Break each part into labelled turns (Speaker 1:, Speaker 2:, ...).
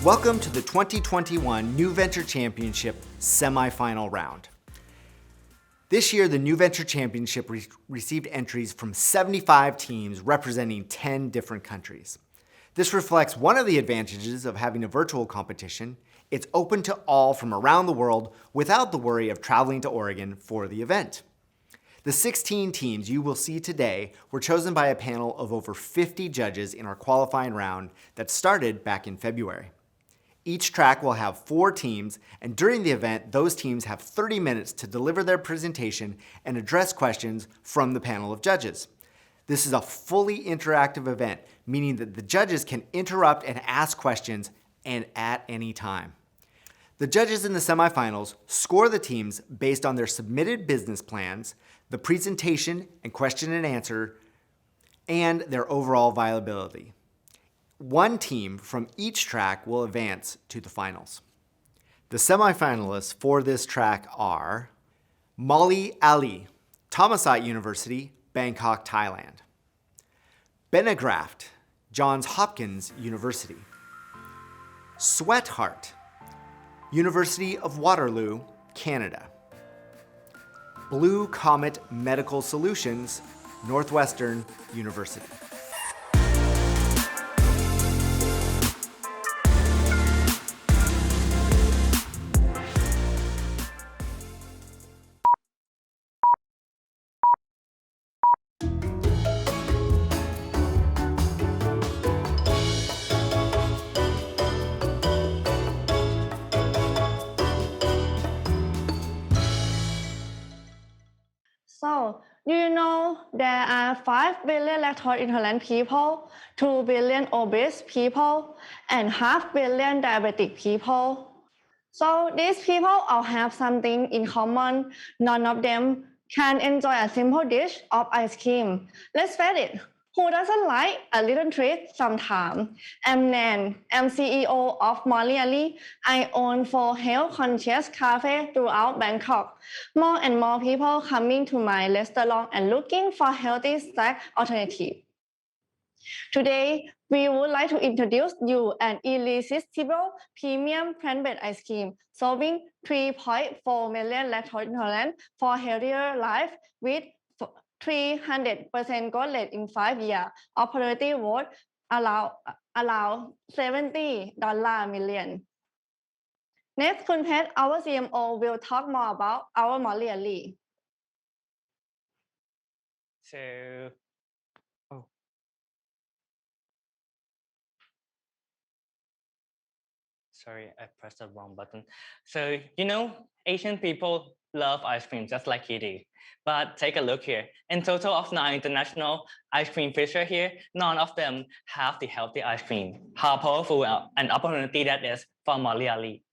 Speaker 1: Welcome to the 2021 New Venture Championship semifinal round. This year, the New Venture Championship received entries from 75 teams representing 10 different countries. This reflects one of the advantages of having a virtual competition. It's open to all from around the world without the worry of traveling to Oregon for the event. The 16 teams you will see today were chosen by a panel of over 50 judges in our qualifying round that started back in February. Each track will have 4 teams, and during the event, those teams have 30 minutes to deliver their presentation and address questions from the panel of judges. This is a fully interactive event, meaning that the judges can interrupt and ask questions and at any time. The judges in the semifinals score the teams based on their submitted business plans, the presentation and question and answer, and their overall viability. One team from each track will advance to the finals. The semifinalists for this track are Molly Ali, Thammasat University, Bangkok, Thailand. Benegraft, Johns Hopkins University. Sweatheart, University of Waterloo, Canada. Blue Comet Medical Solutions, Northwestern University.
Speaker 2: So, do you know there are 5 billion lactose intolerant people, 2 billion obese people, and half billion diabetic people? So, these people all have something in common. None of them can enjoy a simple dish of ice cream. Let's face it. Who doesn't like a little treat sometimes? I'm Nan. I'm CEO of Molly Ali. I own 4 health-conscious cafes throughout Bangkok. More and more people coming to my restaurant and looking for healthy snack alternatives. Today, we would like to introduce you an irresistible premium plant-based ice cream, solving 3.4 million lactose intolerant for healthier life with 300% growth rate in 5 years. Opportunity worth around $70 million. Next, Kun Pet, our CMO, will talk more about our Molly Ali.
Speaker 3: Sorry, I pressed the wrong button. So, Asian people love ice cream just like you do. But take a look here. In total of 9 international ice cream features here, none of them have the healthy ice cream. How powerful an opportunity that is for Molly Ali.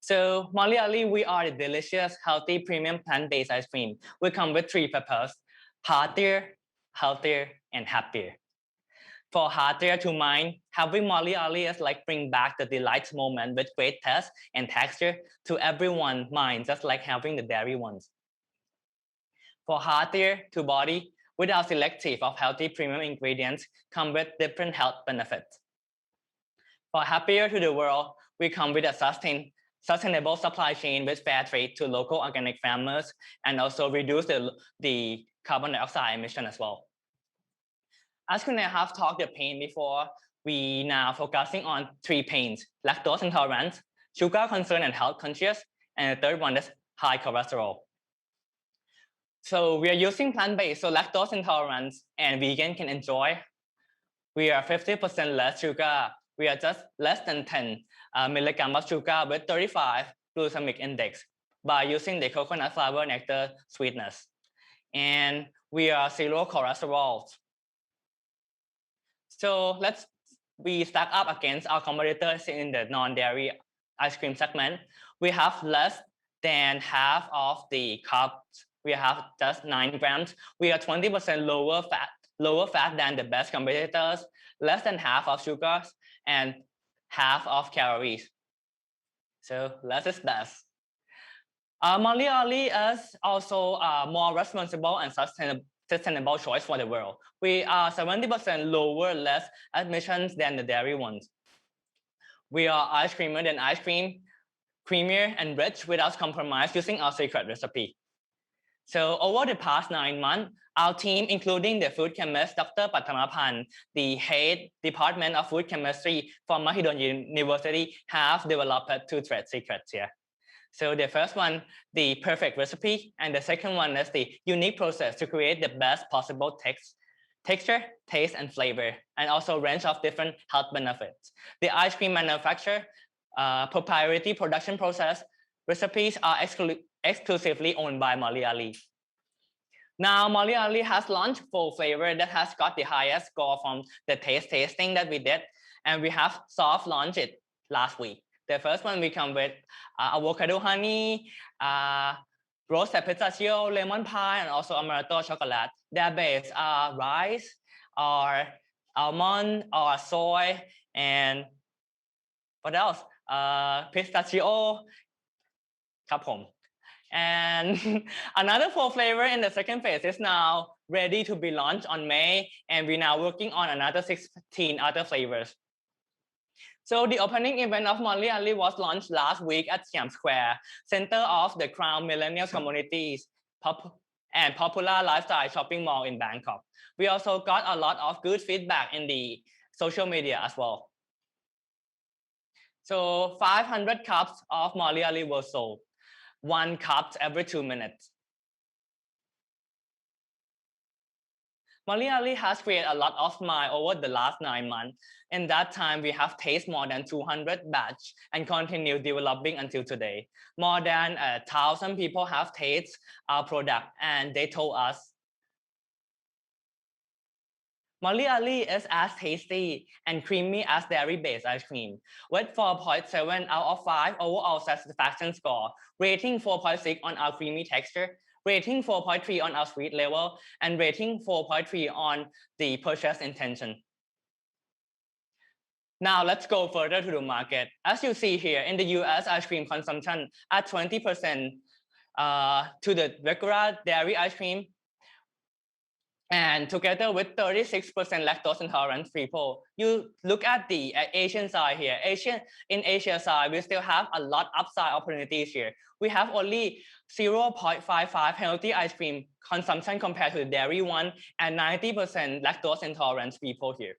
Speaker 3: So Molly Ali, we are a delicious, healthy, premium plant-based ice cream. We come with 3 purposes: heartier, healthier, and happier. For heartier to mind, having Molly Ali is like bring back the delight moment with great taste and texture to everyone's mind, just like having the dairy ones. For heartier to body, with our selective of healthy premium ingredients, come with different health benefits. For happier to the world, we come with a sustainable supply chain with fair trade to local organic farmers and also reduce the carbon dioxide emission as well. As Kun have talked the pain before, we now focusing on 3 pains: lactose intolerance, sugar concern and health conscious, and the third one is high cholesterol. So we are using plant-based, so lactose intolerance and vegan can enjoy. We are 50% less sugar. We are just less than 10 milligrams of sugar with 35 glycemic index by using the coconut flower nectar sweetness. And we are 0 cholesterol. So we stack up against our competitors in the non-dairy ice cream segment. We have less than half of the carbs. We have just 9 grams. We are 20% lower fat than the best competitors, less than half of sugars, and half of calories. So less is best. Molly Ali is also a more responsible and sustainable choice for the world. We are 70% lower less emissions than the dairy ones. We are ice creamer than ice cream, creamier and rich without compromise using our secret recipe. So over the past 9 months, our team, including the food chemist, Dr. Pathamapan, the head department of food chemistry from Mahidol University, have developed two trade secrets here. So the first one, the perfect recipe, and the second one is the unique process to create the best possible texture, taste, and flavor, and also range of different health benefits. The ice cream manufacturer, proprietary production process, recipes are exclusively owned by Molly Ali. Now, Molly Ali has launched 4 flavors that has got the highest score from the tasting that we did, and we have soft launched it last week. The first one we come with avocado honey, roast pistachio, lemon pie, and also amaretto chocolate. Their base are rice, or almond, or soy, and what else? Pistachio. ครับผม And another 4 flavor in the second phase is now ready to be launched on May, and we're now working on another 16 other flavors. So the opening event of Molly Ali was launched last week at Siam Square, center of the Crown Millennial Communities and popular lifestyle shopping mall in Bangkok. We also got a lot of good feedback in the social media as well. So 500 cups of Molly Ali were sold. 1 cup every 2 minutes. Molly Ali has created a lot of smile over the last 9 months. In that time, we have tasted more than 200 batch and continue developing until today. More than 1,000 people have tasted our product, and they told us Molly Ali is as tasty and creamy as dairy-based ice cream, with 4.7 out of 5 overall satisfaction score, rating 4.6 on our creamy texture, rating 4.3 on our sweet level, and rating 4.3 on the purchase intention. Now let's go further to the market. As you see here, in the US, ice cream consumption at 20% to the regular dairy ice cream, and together with 36% lactose intolerant people. You look at the Asian side here. In Asia side, we still have a lot upside opportunities here. We have only 0.55 healthy ice cream consumption compared to the dairy one, and 90% lactose intolerant people here.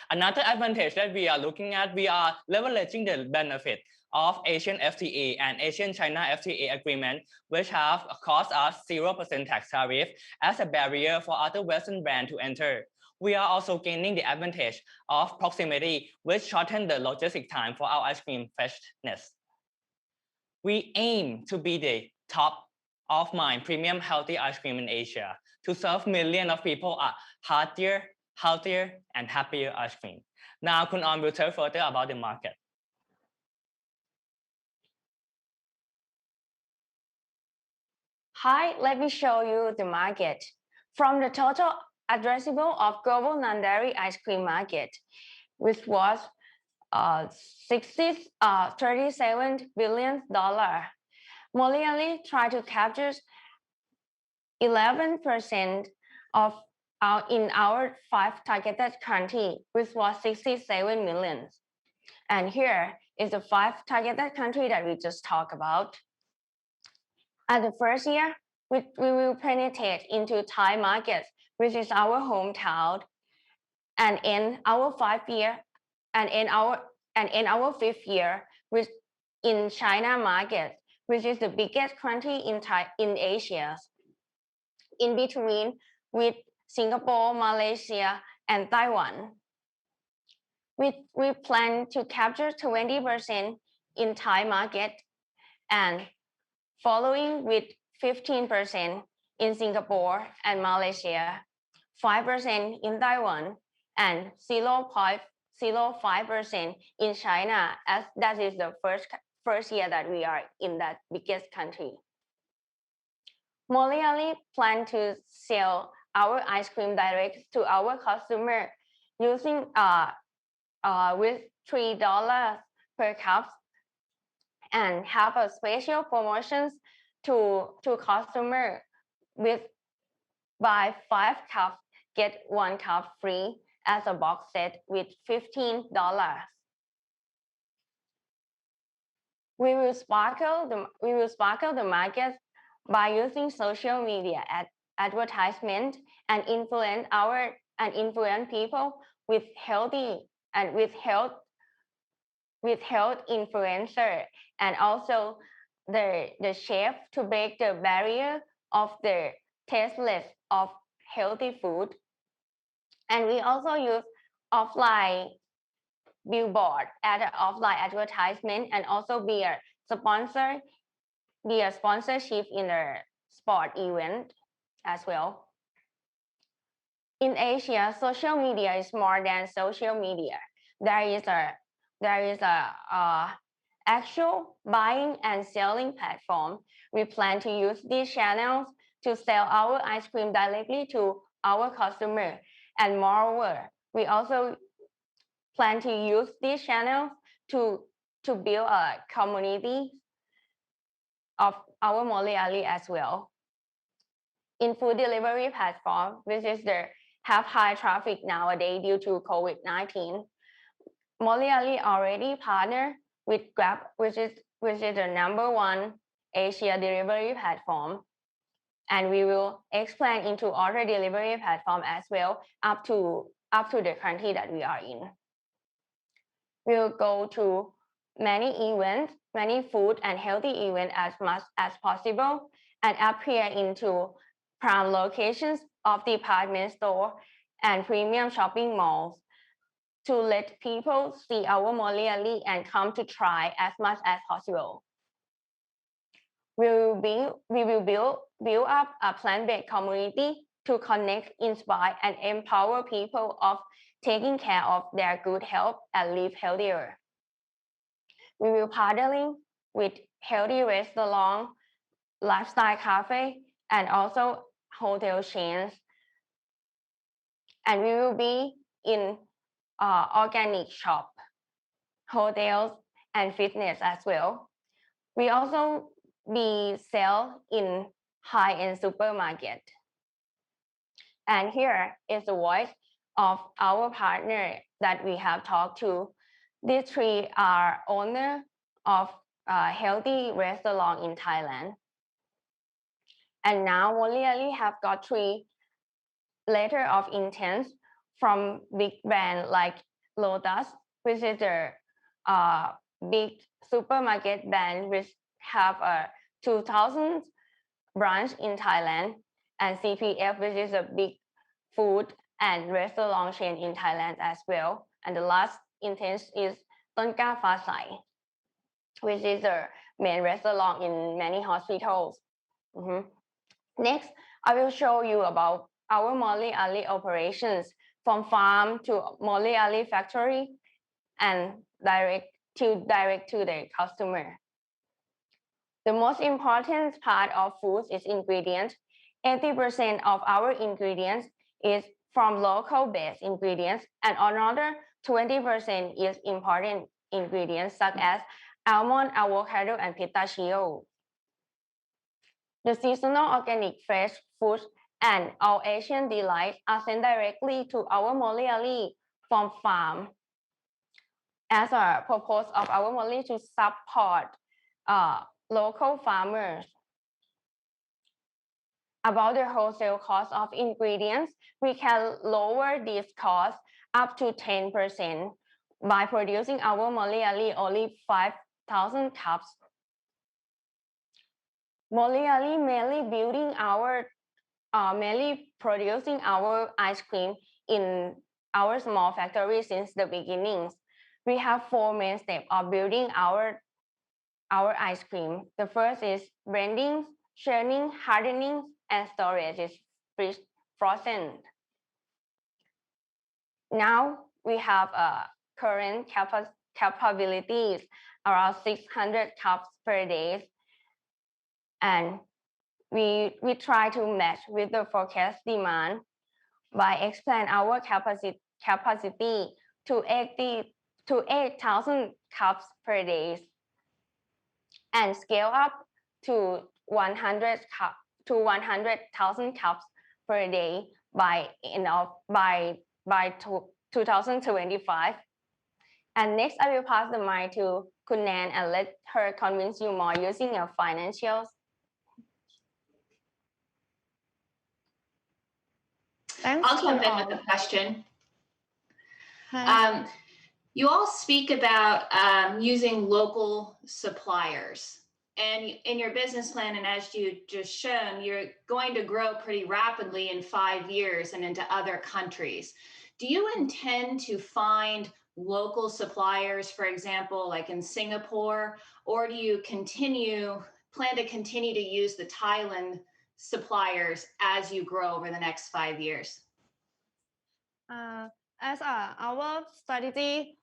Speaker 3: Another advantage that we are looking at, we are leveraging the benefit of Asian FTA and Asian China FTA agreement, which have cost us 0% tax tariff as a barrier for other Western brands to enter. We are also gaining the advantage of proximity, which shorten the logistic time for our ice cream freshness. We aim to be the top of mind premium healthy ice cream in Asia to serve millions of people a healthier, and happier ice cream. Now, Kun On will tell further about the market.
Speaker 4: Hi, let me show you the market. From the total addressable of global non-dairy ice cream market, which was $37 billion, Molly Ali tried to capture 11% of in our 5 targeted countries, which was 67 million. And here is the 5 targeted countries that we just talked about. At the first year, we will penetrate into Thai market, which is our hometown, and in our 5th year, and in our 5th year, which in China market, which is the biggest country in Asia. In between, with Singapore, Malaysia, and Taiwan. We plan to capture 20% in Thai market, and following with 15% in Singapore and Malaysia, 5% in Taiwan, and 0.05% in China, as that is the first year that we are in that biggest country. Molly Ali plan to sell our ice cream direct to our customer using with $3 per cup, and have a special promotions to customer with buy 5 cups get 1 cup free as a box set with $15. We will sparkle the market by using social media advertisement and influence people with health influencer, and also the chef to break the barrier of the tasteless of healthy food. And we also use offline billboard offline advertisement, and also be a sponsorship in a sport event as well. In Asia, social media is more than social media. There is a actual buying and selling platform. We plan to use these channels to sell our ice cream directly to our customer. And moreover, we also plan to use these channels to build a community of our Molly as well. In food delivery platform, which is have high traffic nowadays due to COVID-19, Molly already partner with Grab, which is the #1 Asia delivery platform, and we will expand into other delivery platform as well up to the country that we are in. We'll go to many events, many food and healthy events as much as possible, and appear into prime locations of department store and premium shopping malls to let people see our Molly and come to try as much as possible. We will build up a plant-based community to connect, inspire, and empower people of taking care of their good health and live healthier. We will partnering with healthy restaurant, lifestyle cafe, and also hotel chains. And we will be in organic shop, hotels, and fitness as well. We also be sell in high-end supermarket. And here is the voice of our partner that we have talked to. These three are owner of a healthy restaurant in Thailand. And now Molly have got 3 letter of intent from big brand like Lotus, which is the big supermarket brand which have a 2,000 branch in Thailand, and CPF, which is a big food and restaurant chain in Thailand as well. And the last intent is Tonka Fasai, which is a main restaurant in many hospitals. Next, I will show you about our Molly operations from farm to Molly factory and direct to the customer. The most important part of foods is ingredients. 80% of our ingredients is from local based ingredients, and another 20% is imported ingredients such as almond, avocado, and pistachio. The seasonal organic fresh foods and all Asian delights are sent directly to our Molly from farm as a purpose of our Molly to support local farmers. About the wholesale cost of ingredients, we can lower this cost up to 10% by producing our Molly only 5,000 cups. Molly mainly producing our ice cream in our small factory since the beginnings. We have 4 main steps of building our ice cream. The first is blending, churning, hardening, and storage is frozen. Now we have current capabilities around 600 cups per day, and we try to match with the forecast demand by expand our capacity to 8,000 cups per day and scale up to 100,000 cups per day by 2025. And next, I will pass the mic to Kun Nan and let her convince you more using your financials.
Speaker 2: Thanks
Speaker 5: I'll jump
Speaker 2: to
Speaker 5: in
Speaker 2: all.
Speaker 5: with a question.
Speaker 2: Hi.
Speaker 5: You all speak about using local suppliers. And in your business plan, and as you just shown, you're going to grow pretty rapidly in 5 years and into other countries. Do you intend to find local suppliers, for example, like in Singapore, or do you plan to continue to use the Thailand suppliers as you grow over the next 5 years?
Speaker 2: As our strategy,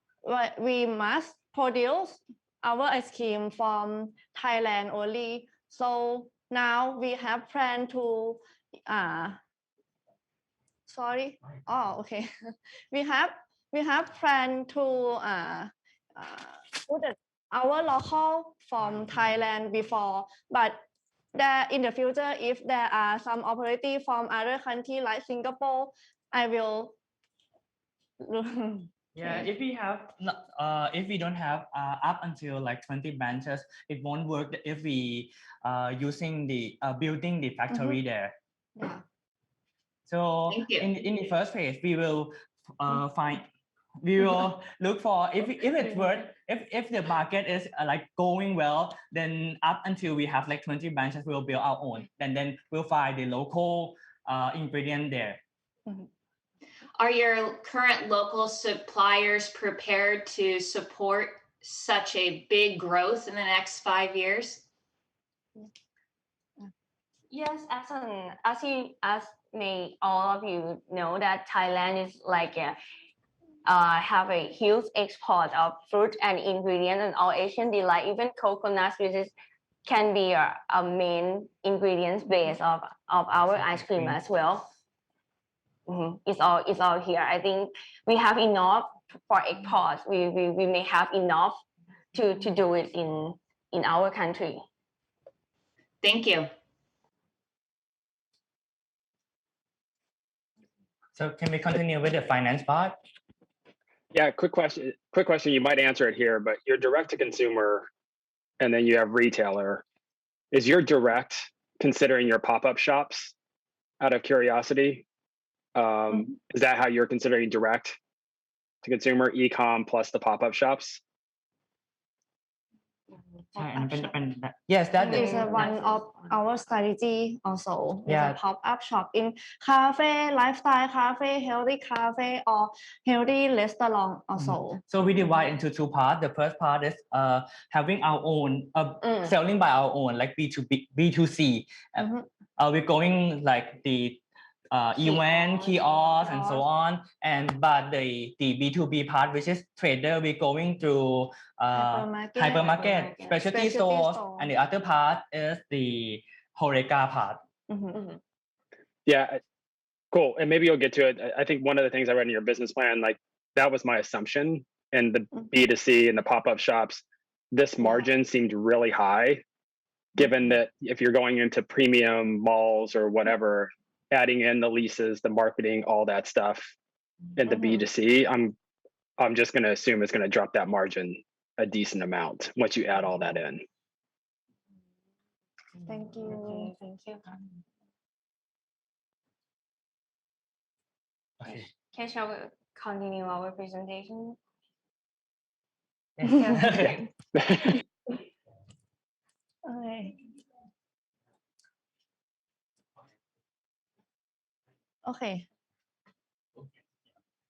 Speaker 2: we must produce our ice cream from Thailand only. So now we have planned to okay. we have planned to put our local from Thailand before, but in the future, if there are some opportunity from other country like Singapore, I will.
Speaker 3: Yeah, if we don't have up until like 20 branches, it won't work if we using the building the factory there.
Speaker 2: Yeah.
Speaker 3: So
Speaker 5: Thank you.
Speaker 3: in the first phase, we will look for if it works, if the market is like going well, then up until we have like 20 branches, we'll build our own, and then we'll find the local ingredient there.
Speaker 5: Are your current local suppliers prepared to support such a big growth in the next 5 years?
Speaker 4: Yes, as may all of you know that Thailand is like have a huge export of fruit and ingredients and all Asian delight, even coconuts, which can be a main ingredients base of our ice cream as well. It's all here. I think we have enough for export. We may have enough to do it in our country.
Speaker 5: Thank you.
Speaker 3: So can we continue with the finance part?
Speaker 6: Yeah, quick question. You might answer it here, but you're direct to consumer, and then you have retailer. Is your direct considering your pop-up shops? Out of curiosity, is that how you're considering direct to consumer, e-com plus the pop-up shops?
Speaker 3: Yes, that
Speaker 2: is one of our strategy also. Yeah. A pop-up shop in cafe, lifestyle cafe, healthy cafe, or healthy restaurant also.
Speaker 3: So we divide into two parts. The first part is having our own selling by our own, like B2C. We're going like the event, kiosks, and so on. But the B2B part, which is trader, we're going through hypermarket, specialty stores, and the other part is the Horeca part.
Speaker 6: Yeah, cool. And maybe you'll get to it. I think one of the things I read in your business plan, like that was my assumption. And the B2C and the pop-up shops, this margin seemed really high, given that if you're going into premium malls or whatever, adding in the leases, the marketing, all that stuff, and the B2C, I'm just going to assume it's going to drop that margin a decent amount once you add all that in.
Speaker 2: Thank you.
Speaker 4: Thank you.
Speaker 3: Okay.
Speaker 4: Shall we continue our presentation?
Speaker 2: Okay.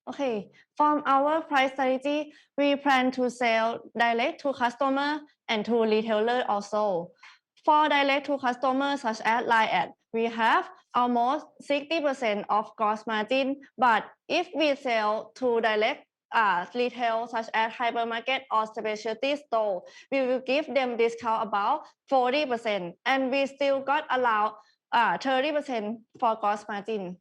Speaker 2: Okay. From our price strategy, we plan to sell direct to customer and to retailer also. For direct to customer, such as LINE, we have almost 60% of gross margin. But if we sell to direct retail, such as hypermarket or specialty store, we will give them discount about 40%, and we still got allowed 30% for gross margin.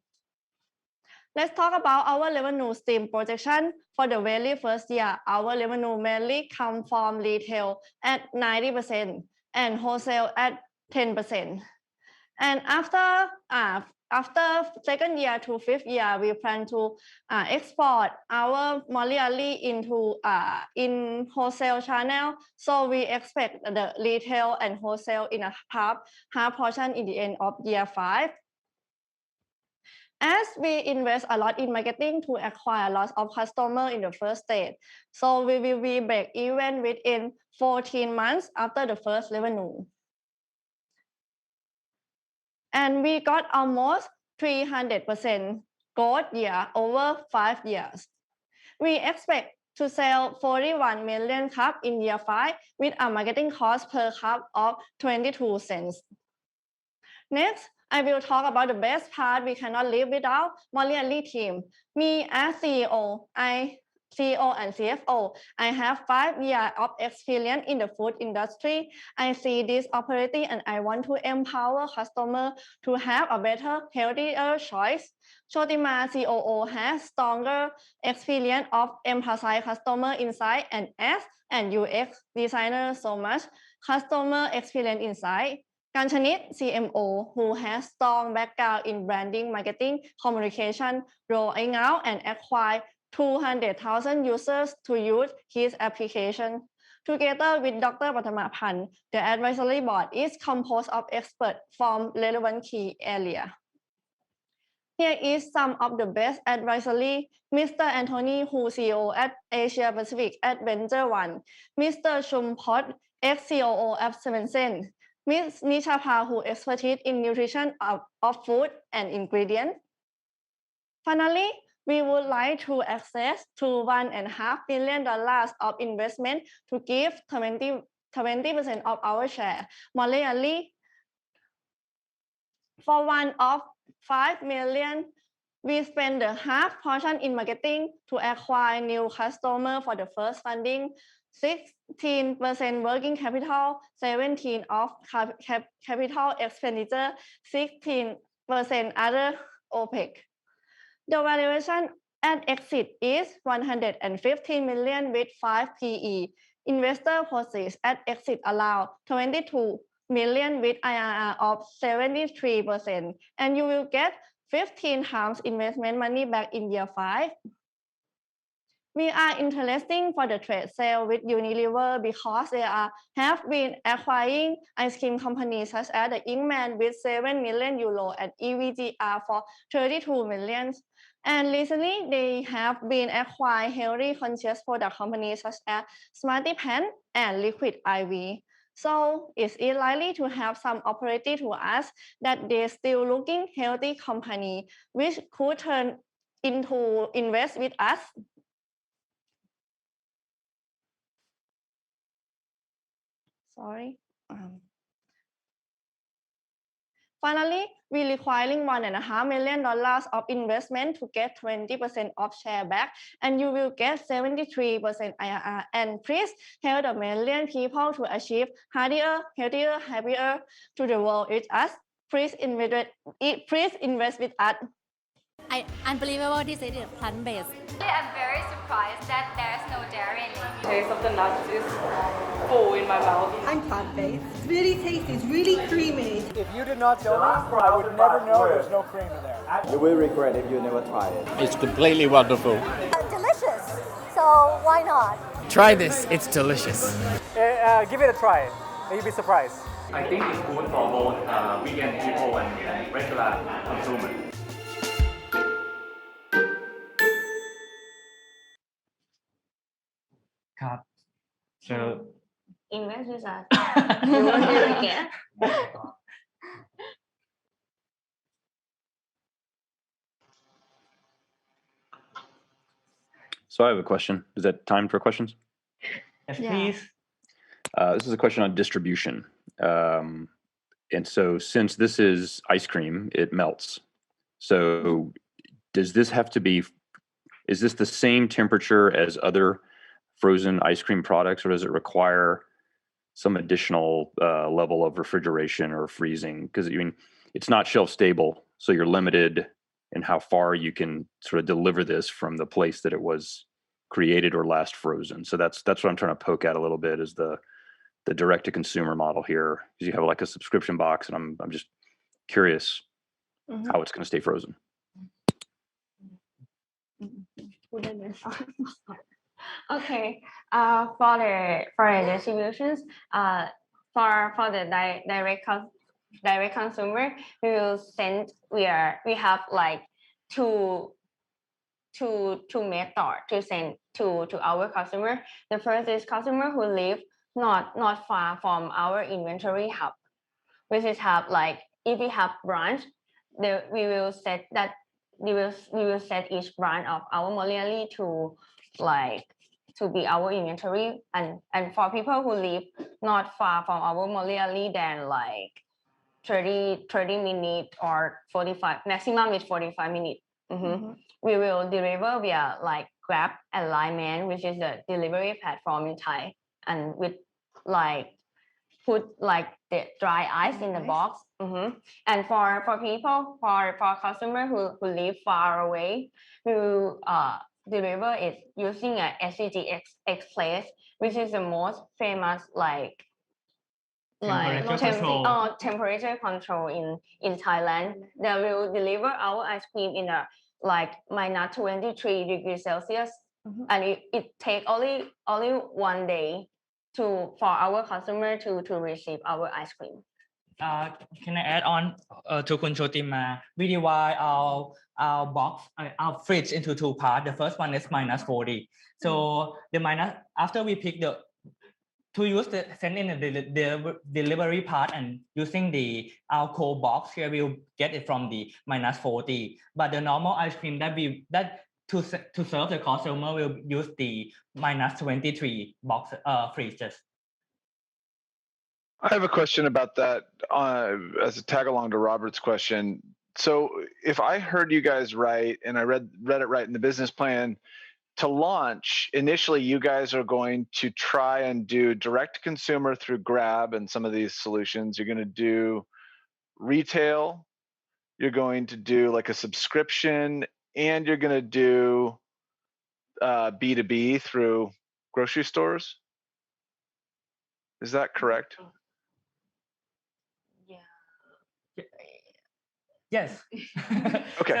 Speaker 2: Let's talk about our revenue stream projection. For the very first year, our revenue mainly come from retail at 90% and wholesale at 10%. And after after second year to fifth year, we plan to export our Moliali into in wholesale channel. So we expect the retail and wholesale in a half portion in the end of year 5. As we invest a lot in marketing to acquire lots of customers in the first stage, so we will be break even within 14 months after the first revenue. And we got almost 300% growth year over 5 years. We expect to sell 41 million cups in year 5 with a marketing cost per cup of 22 cents. Next, I will talk about the best part we cannot live without Moliali team. Me as CEO and CFO, I have 5 years of experience in the food industry. I see this opportunity and I want to empower customers to have a better, healthier choice. Chotima COO has stronger experience of emphasize customer insight and S and UX designer so much customer experience insight. Kanchanit, CMO, who has strong background in branding, marketing, communication, rolling out and acquire 200,000 users to use his application. Together with Dr. Thammasat, the advisory board is composed of experts from relevant key areas. Here is some of the best advisory. Mr. Anthony, who CEO at Asia Pacific at Venture One. Mr. Chumpot, ex-COO at Seven. Ms. Nishapa, who expertise in nutrition of food and ingredients. Finally, we would like to access to $1.5 billion of investment to give 20% of our share. Moliali, for one of 5 million, we spend the half portion in marketing to acquire new customer for the first funding, 16% working capital, 17% of capital expenditure, 16% other OPEX. The valuation at exit is 115 million with 5 PE. Investor proceeds at exit allow 22 million with IRR of 73%, and you will get 15 times investment money back in year 5. We are interesting for the trade sale with Unilever because they have been acquiring ice cream companies such as the Inkman with 7 million euro and EVGR for 32 million. And recently, they have been acquiring healthy conscious product companies such as Smarty Pen and Liquid IV. So is it likely to have some opportunity to us that they're still looking healthy company which could turn into invest with us? Sorry. Finally, we requiring $1.5 million of investment to get 20% of share back, and you will get 73% IRR. And please help the million people to achieve healthier, happier to the world with us. Please invest with us.
Speaker 7: Unbelievable, this is plant-based.
Speaker 8: I'm very surprised that there's no dairy in it.
Speaker 9: The taste of the nuts is full in my mouth.
Speaker 10: I'm plant-based. It's really tasty. It's really creamy.
Speaker 11: If you did not tell me, I would never know there's no cream in there.
Speaker 12: You will regret if you never try it.
Speaker 13: It's completely wonderful.
Speaker 14: Delicious. So why not?
Speaker 13: Try this. It's delicious.
Speaker 11: Give it a try. You'll be surprised.
Speaker 15: I think it's good for both vegan people and regular consumers.
Speaker 3: So
Speaker 4: invest with us. You will hear again.
Speaker 16: So I have a question. Is that time for questions?
Speaker 3: Yes, please.
Speaker 16: This is a question on distribution. And so since this is ice cream, it melts. So does this have to be, is this the same temperature as other frozen ice cream products, or does it require some additional level of refrigeration or freezing? Because I mean, it's not shelf stable, so you're limited in how far you can sort of deliver this from the place that it was created or last frozen. So that's what I'm trying to poke at a little bit, is the direct to consumer model here, because you have like a subscription box, and I'm just curious how it's going to stay frozen.
Speaker 4: Okay. For the distributions, for the direct consumer, we will send. We have like two methods to send to our customer. The first is customer who live not far from our inventory hub, which is have like if we have branch, we will set that we will set each branch of our Moliali to be our inventory, and for people who live not far from our Moliali, then like 30 minutes or 45, maximum is 45 minutes. We will deliver via like Grab and Line, which is the delivery platform in Thai, and with like put like the dry ice in the box. And for people, for customer who live far away, we will deliver it using a SCG Express, which is the most famous temperature control in Thailand. They will deliver our ice cream in a like minus 23 degrees Celsius, and it take only 1 day for our customer to receive our ice cream.
Speaker 3: Can I add on to Kun Chotima? We divide our box, our fridge into two parts. The first one is minus 40. So the minus, after we pick to use the send in the delivery part and using our cold box here, we'll get it from the minus 40. But the normal ice cream to serve the consumer will use the minus 23 box fridges.
Speaker 17: I have a question about that as a tag along to Robert's question. So if I heard you guys right, and I read it right in the business plan, to launch, initially you guys are going to try and do direct consumer through Grab and some of these solutions. You're going to do retail, you're going to do like a subscription, and you're going to do B2B through grocery stores. Is that correct?
Speaker 3: Yes.
Speaker 17: Okay.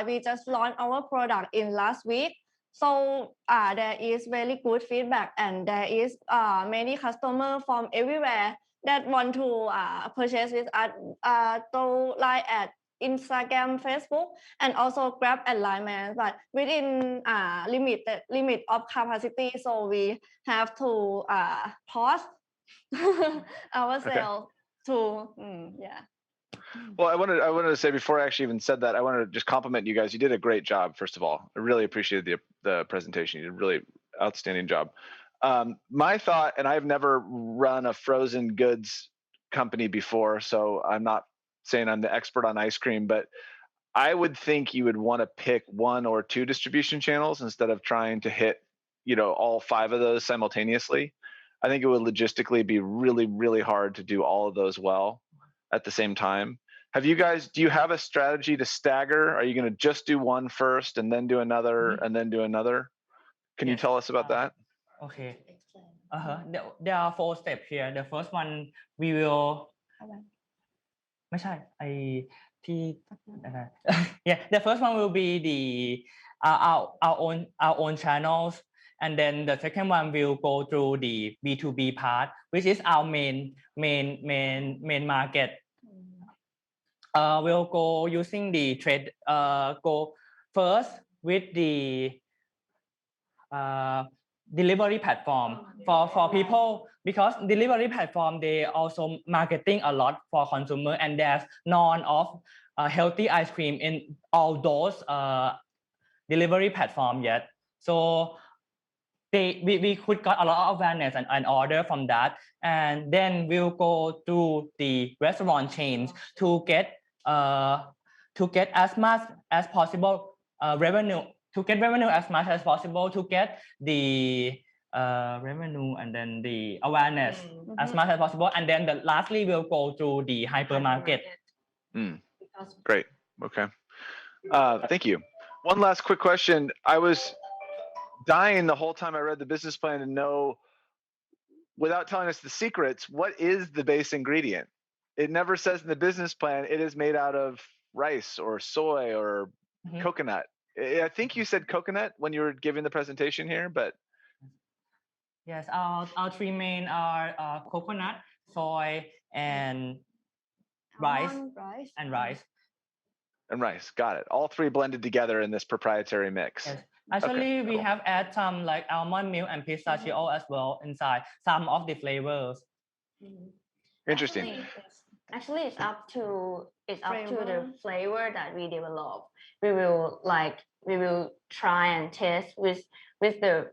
Speaker 2: We just launched our product in last week. So there is very good feedback, and there is many customers from everywhere that want to purchase with us through Line at Instagram, Facebook, and also Grab and Line, but within limit of capacity, so we have to pause ourselves yeah.
Speaker 17: Well, I wanted to say before I actually even said that, I wanted to just compliment you guys. You did a great job, first of all. I really appreciated the presentation. You did a really outstanding job. My thought, and I've never run a frozen goods company before, so I'm not saying I'm the expert on ice cream, but I would think you would want to pick 1 or 2 distribution channels instead of trying to hit, all 5 of those simultaneously. I think it would logistically be really, really hard to do all of those well at the same time. Do you have a strategy to stagger? Are you going to just do one first and then do another and then do another? Can you tell us about that?
Speaker 3: Okay. There are 4 steps here. The first one we will yeah, the first one will be our own channels, and then the second one will go through the B2B part, which is our main market. We'll go using the trade. Go first with the delivery platform for people, because delivery platform, they also marketing a lot for consumer, and there's none of healthy ice cream in all those delivery platform yet. So we could got a lot of awareness and order from that, and then we'll go to the restaurant chains to get as much as possible revenue. To get revenue as much as possible, to get the revenue and then the awareness as much as possible, and then lastly we'll go to the hypermarket.
Speaker 17: Great. Okay. Thank you. One last quick question. I was dying the whole time I read the business plan to know, without telling us the secrets, what is the base ingredient? it never says in the business plan it is made out of rice or soy or coconut. I think you said coconut when you were giving the presentation here, but
Speaker 3: Yes, our three main are coconut, soy, and rice. And rice.
Speaker 17: And rice. Got it. All three blended together in this proprietary mix.
Speaker 3: Yes. Actually, we
Speaker 17: cool.
Speaker 3: have add some like almond milk and pistachio as well inside some of the flavors.
Speaker 17: Interesting.
Speaker 4: Actually, it's up to the flavor that we develop. We will try and test with the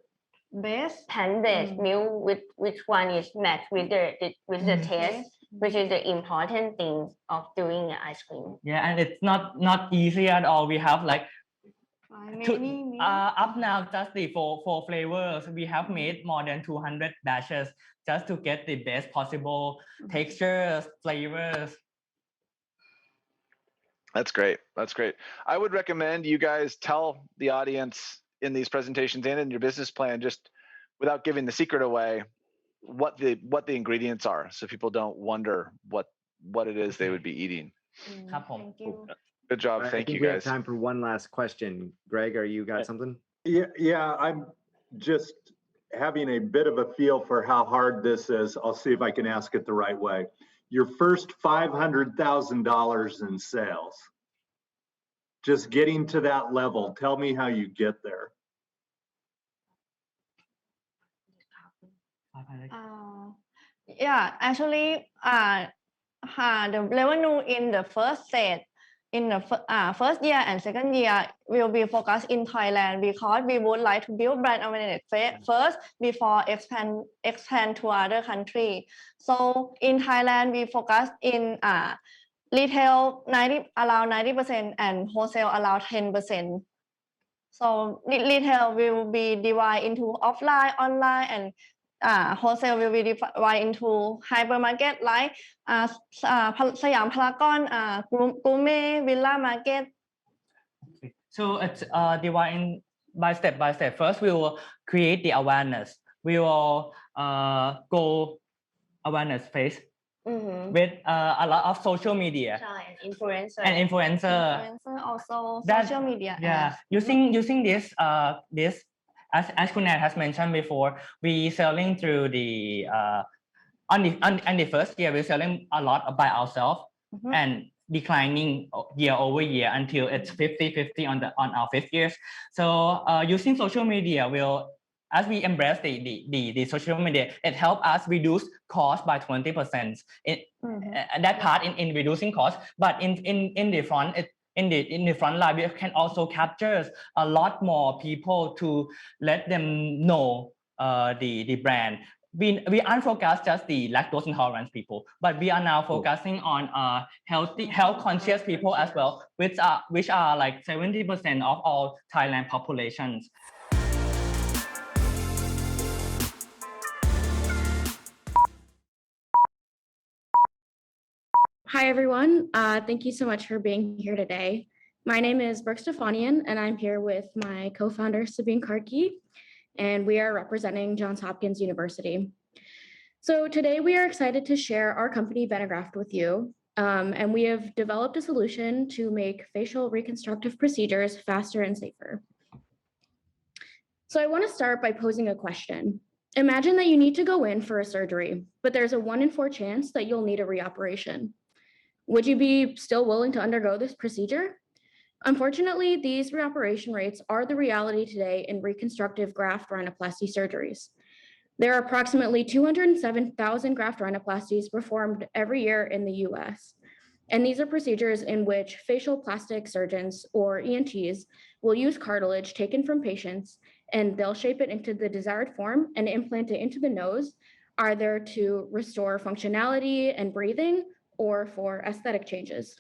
Speaker 4: plant-based milk with which one is matched with the taste, which is the important thing of doing ice cream.
Speaker 3: Yeah, and it's not easy at all. We have like up now just the four flavors. We have made more than 200 batches just to get the best possible textures, flavors.
Speaker 17: That's great. That's great. I would recommend you guys tell the audience in these presentations and in your business plan, just without giving the secret away, what the ingredients are, so people don't wonder what it is they would be eating.
Speaker 2: Thank you.
Speaker 17: Good job.
Speaker 1: Right,
Speaker 17: Thank you,
Speaker 1: we
Speaker 17: guys.
Speaker 1: have time for one last question. Greg, you got something?
Speaker 18: Yeah, I'm just having a bit of a feel for how hard this is. I'll see if I can ask it the right way. Your first $500,000 in sales, just getting to that level, tell me how you get there.
Speaker 2: Yeah, actually, the revenue in the first set, in the first year and second year will be focused in Thailand, because we would like to build brand awareness first before expand to other country. So in Thailand, we focus in retail around 90% and wholesale around 10%. So retail will be divided into offline, online, and wholesale will be divided into hypermarket like Siam Paragon, Gourmet, Villa Market.
Speaker 3: So it's divided by step. First, we will create the awareness. We will go awareness phase with a lot of social media. Influencer
Speaker 2: also social media.
Speaker 3: Yeah, using this as Kunal has mentioned before, we selling through the on the first year we're selling a lot by ourselves and declining year over year until it's 50-50 on our 5th years. So using social media will, as we embrace the social media, it helps us reduce cost by 20%. That part in reducing cost, but in the front in the front line, we can also capture a lot more people to let them know the brand. We aren't focused just the lactose intolerant people, but we are now focusing on health conscious people as well, which are like 70% of all Thailand populations.
Speaker 19: Hi, everyone. Thank you so much for being here today. My name is Brooke Stefanian, and I'm here with my co-founder, Sabine Karki, and we are representing Johns Hopkins University. So today we are excited to share our company, Venegraft, with you, and we have developed a solution to make facial reconstructive procedures faster and safer. So I want to start by posing a question. Imagine that you need to go in for a surgery, but there's a 1 in 4 chance that you'll need a reoperation. Would you be still willing to undergo this procedure? Unfortunately, these reoperation rates are the reality today in reconstructive graft rhinoplasty surgeries. There are approximately 207,000 graft rhinoplasties performed every year in the US. And these are procedures in which facial plastic surgeons, or ENTs, will use cartilage taken from patients, and they'll shape it into the desired form and implant it into the nose, either to restore functionality and breathing or for aesthetic changes.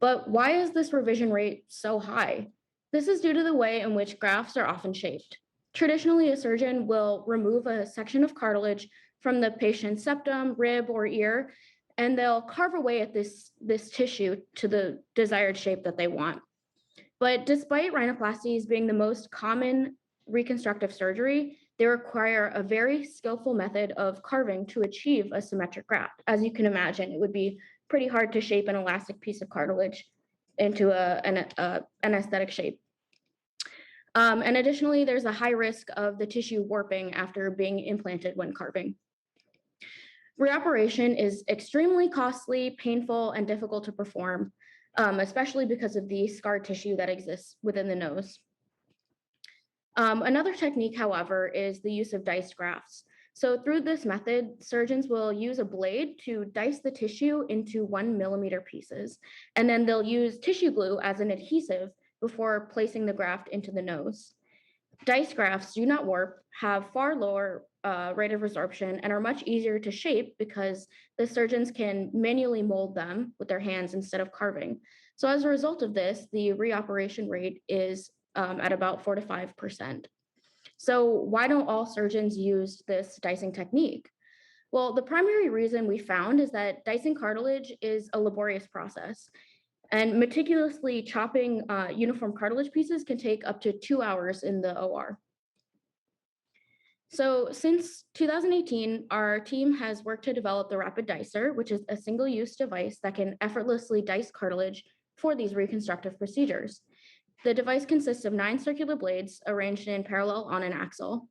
Speaker 19: But why is this revision rate so high? This is due to the way in which grafts are often shaped. Traditionally, a surgeon will remove a section of cartilage from the patient's septum, rib, or ear, and they'll carve away at this tissue to the desired shape that they want. But despite rhinoplasties being the most common reconstructive surgery, they require a very skillful method of carving to achieve a symmetric graft. As you can imagine, it would be pretty hard to shape an elastic piece of cartilage into an aesthetic shape. And additionally, there's a high risk of the tissue warping after being implanted when carving. Reoperation is extremely costly, painful, and difficult to perform, especially because of the scar tissue that exists within the nose. Another technique, however, is the use of diced grafts. So through this method, surgeons will use a blade to dice the tissue into 1 millimeter pieces, and then they'll use tissue glue as an adhesive before placing the graft into the nose. Dice grafts do not warp, have far lower rate of resorption, and are much easier to shape because the surgeons can manually mold them with their hands instead of carving. So as a result of this, the reoperation rate is at about 4 to 5%. So why don't all surgeons use this dicing technique? Well, the primary reason we found is that dicing cartilage is a laborious process, and meticulously chopping uniform cartilage pieces can take up to 2 hours in the OR. So since 2018, our team has worked to develop the Rapid Dicer, which is a single-use device that can effortlessly dice cartilage for these reconstructive procedures. The device consists of 9 circular blades arranged in parallel on an axle.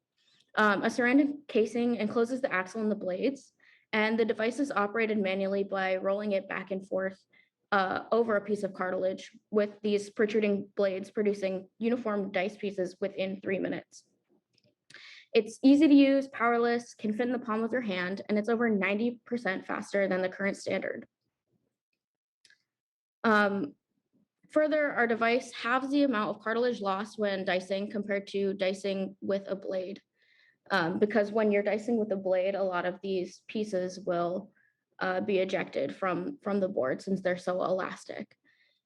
Speaker 19: A ceramic casing encloses the axle and the blades, and the device is operated manually by rolling it back and forth over a piece of cartilage, with these protruding blades producing uniform dice pieces within 3 minutes. It's easy to use, powerless, can fit in the palm of your hand, and it's over 90% faster than the current standard. Further, our device halves the amount of cartilage lost when dicing compared to dicing with a blade. Because when you're dicing with a blade, a lot of these pieces will be ejected from the board since they're so elastic.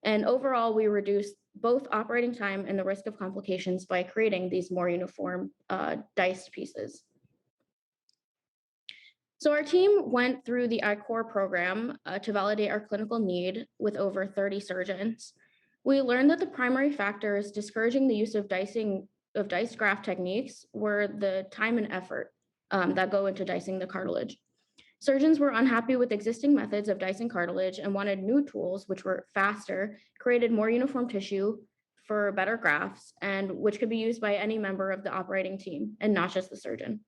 Speaker 19: And overall, we reduce both operating time and the risk of complications by creating these more uniform diced pieces. So our team went through the I-Core program to validate our clinical need with over 30 surgeons. We learned that the primary factors discouraging the use of diced graft techniques were the time and effort that go into dicing the cartilage. Surgeons were unhappy with existing methods of dicing cartilage and wanted new tools which were faster, created more uniform tissue for better grafts, and which could be used by any member of the operating team and not just the surgeon.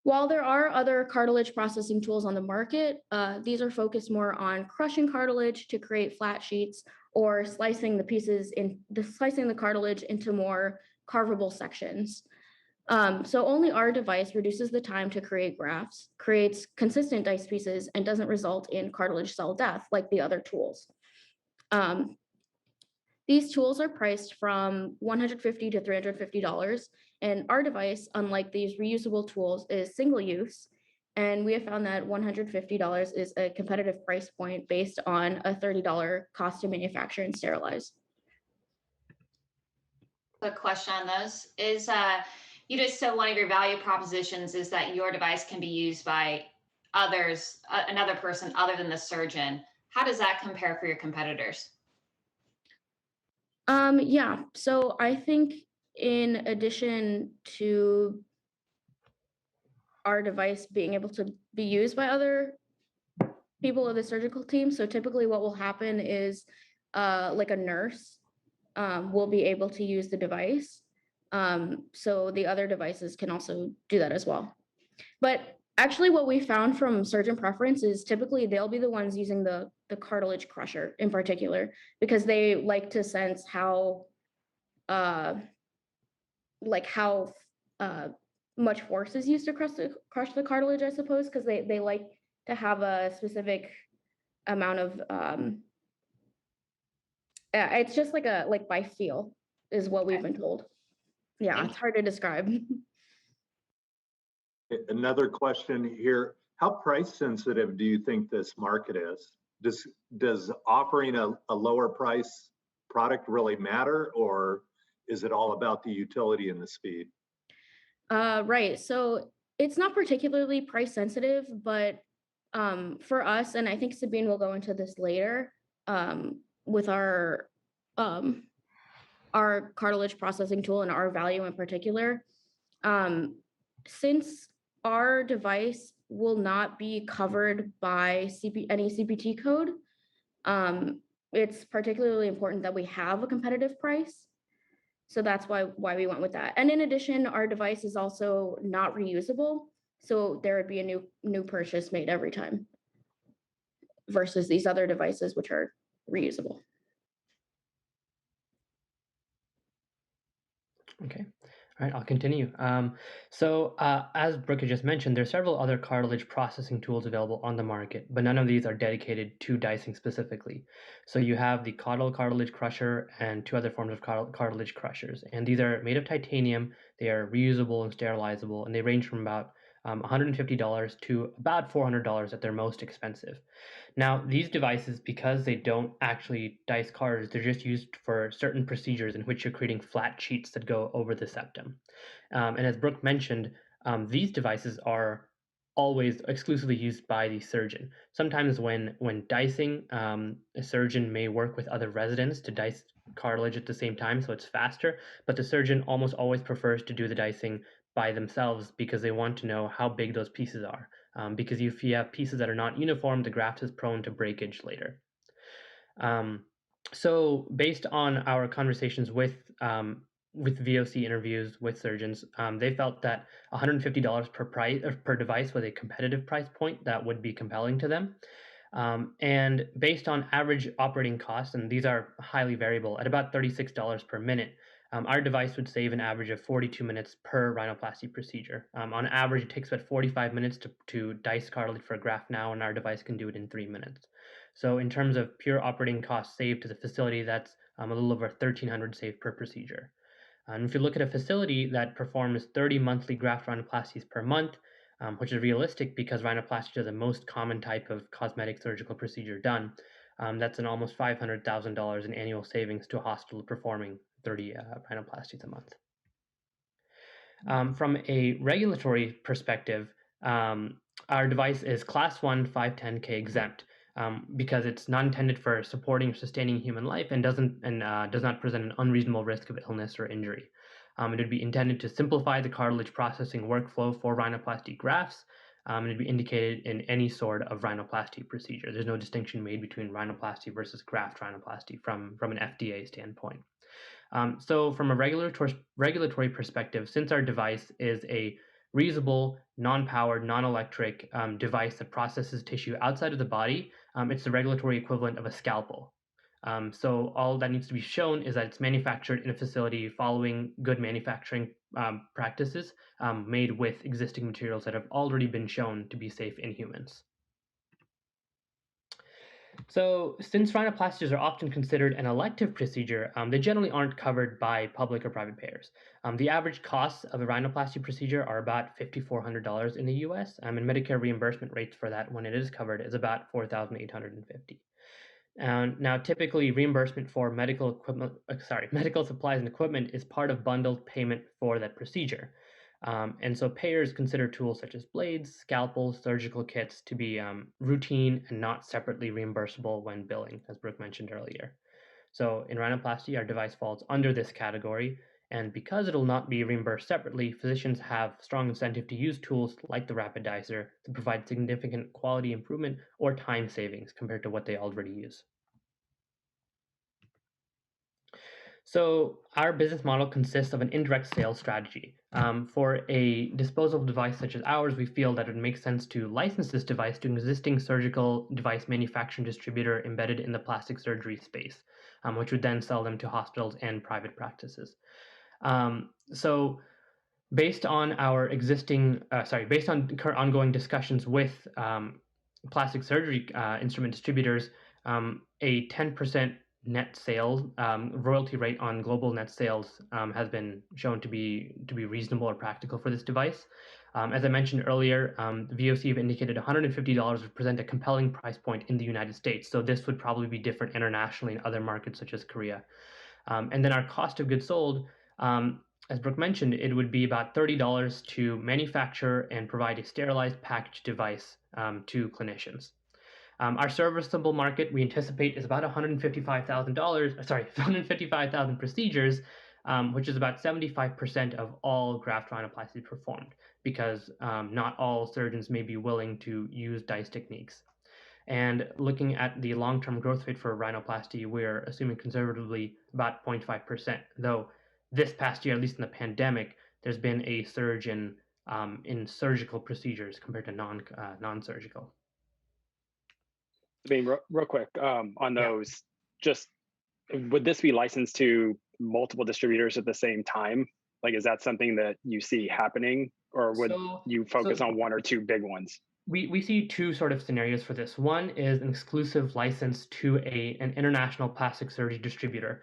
Speaker 19: While there are other cartilage processing tools on the market, these are focused more on crushing cartilage to create flat sheets or slicing the cartilage into more carvable sections. So only our device reduces the time to create grafts, creates consistent dice pieces, and doesn't result in cartilage cell death like the other tools. These tools are priced from $150 to $350, and our device, unlike these reusable tools, is single use, and we have found that $150 is a competitive price point based on a $30 cost to manufacture and sterilize.
Speaker 5: Quick question on those is, you just said one of your value propositions is that your device can be used by others, another person other than the surgeon. How does that compare for your competitors?
Speaker 19: Yeah, so I think in addition to our device being able to be used by other people of the surgical team, so typically what will happen is like a nurse will be able to use the device. So the other devices can also do that as well. But actually what we found from surgeon preference is typically they'll be the ones using the cartilage crusher in particular, because they like to sense how much force is used to crush the cartilage, I suppose, because they like to have a specific amount of it's just like by feel is what we've been told. Yeah, it's hard to describe.
Speaker 18: Another question here. How price sensitive do you think this market is? Does offering a lower price product really matter, or is it all about the utility and the speed?
Speaker 19: Right. So it's not particularly price sensitive, but for us, and I think Sabine will go into this later with our our cartilage processing tool and our value in particular. Since our device will not be covered by any CPT code, it's particularly important that we have a competitive price. So that's why we went with that. And in addition, our device is also not reusable. So there would be a new purchase made every time versus these other devices, which are reusable.
Speaker 20: Okay. All right, I'll continue. As Brooke had just mentioned, there are several other cartilage processing tools available on the market, but none of these are dedicated to dicing specifically. So you have the caudal cartilage crusher and two other forms of cartilage crushers. And these are made of titanium, they are reusable and sterilizable, and they range from about $150 to about $400 at their most expensive. Now, these devices, because they don't actually dice cartilage, they're just used for certain procedures in which you're creating flat sheets that go over the septum. And as Brooke mentioned, these devices are always exclusively used by the surgeon. Sometimes when dicing, a surgeon may work with other residents to dice cartilage at the same time, so it's faster, but the surgeon almost always prefers to do the dicing by themselves because they want to know how big those pieces are. Because if you have pieces that are not uniform, the graft is prone to breakage later. So based on our conversations with VOC interviews with surgeons, they felt that $150 per device was a competitive price point that would be compelling to them. And based on average operating costs, and these are highly variable, at about $36 per minute, our device would save an average of 42 minutes per rhinoplasty procedure. On average, it takes about 45 minutes to dice cartilage for a graft now, and our device can do it in 3 minutes. So in terms of pure operating costs saved to the facility, that's a little over $1,300 saved per procedure. And if you look at a facility that performs 30 monthly graft rhinoplasties per month, which is realistic because rhinoplasty is the most common type of cosmetic surgical procedure done, that's an almost $500,000 in annual savings to a hospital performing 30 rhinoplasties a month. From a regulatory perspective, our device is Class 1 510K exempt because it's not intended for supporting or sustaining human life and does not present an unreasonable risk of illness or injury. It would be intended to simplify the cartilage processing workflow for rhinoplasty grafts. And it'd be indicated in any sort of rhinoplasty procedure. There's no distinction made between rhinoplasty versus graft rhinoplasty from an FDA standpoint. So from a regulatory perspective, since our device is a reusable, non-powered, non-electric device that processes tissue outside of the body, it's the regulatory equivalent of a scalpel. So all that needs to be shown is that it's manufactured in a facility following good manufacturing practices made with existing materials that have already been shown to be safe in humans. So since rhinoplasties are often considered an elective procedure, they generally aren't covered by public or private payers. The average costs of a rhinoplasty procedure are about $5,400 in the US, and Medicare reimbursement rates for that when it is covered is about $4,850. Now, typically, reimbursement for medical supplies and equipment is part of bundled payment for that procedure. And so payers consider tools such as blades, scalpels, surgical kits to be routine and not separately reimbursable when billing, as Brooke mentioned earlier. So in rhinoplasty, our device falls under this category, and because it'll not be reimbursed separately, physicians have strong incentive to use tools like the Rapid Dicer to provide significant quality improvement or time savings compared to what they already use. So our business model consists of an indirect sales strategy. For a disposable device such as ours, we feel that it makes sense to license this device to an existing surgical device manufacturing distributor embedded in the plastic surgery space, which would then sell them to hospitals and private practices. So based on our based on current ongoing discussions with plastic surgery instrument distributors, a 10% net sales royalty rate on global net sales has been shown to be reasonable or practical for this device. As I mentioned earlier, the VOC have indicated $150 would present a compelling price point in the United States. So this would probably be different internationally in other markets such as Korea. And then our cost of goods sold, as Brooke mentioned, it would be about $30 to manufacture and provide a sterilized packaged device to clinicians. Our serviceable market we anticipate is about $155,000 procedures, which is about 75% of all graft rhinoplasty performed, because not all surgeons may be willing to use DICE techniques. And looking at the long-term growth rate for rhinoplasty, we're assuming conservatively about 0.5%, though this past year, at least in the pandemic, there's been a surge in surgical procedures compared to non-surgical.
Speaker 6: I mean, real quick on those, just would this be licensed to multiple distributors at the same time? Like, is that something that you see happening, or would you focus on one or two big ones?
Speaker 20: We see two sort of scenarios for this. One is an exclusive license to an international plastic surgery distributor,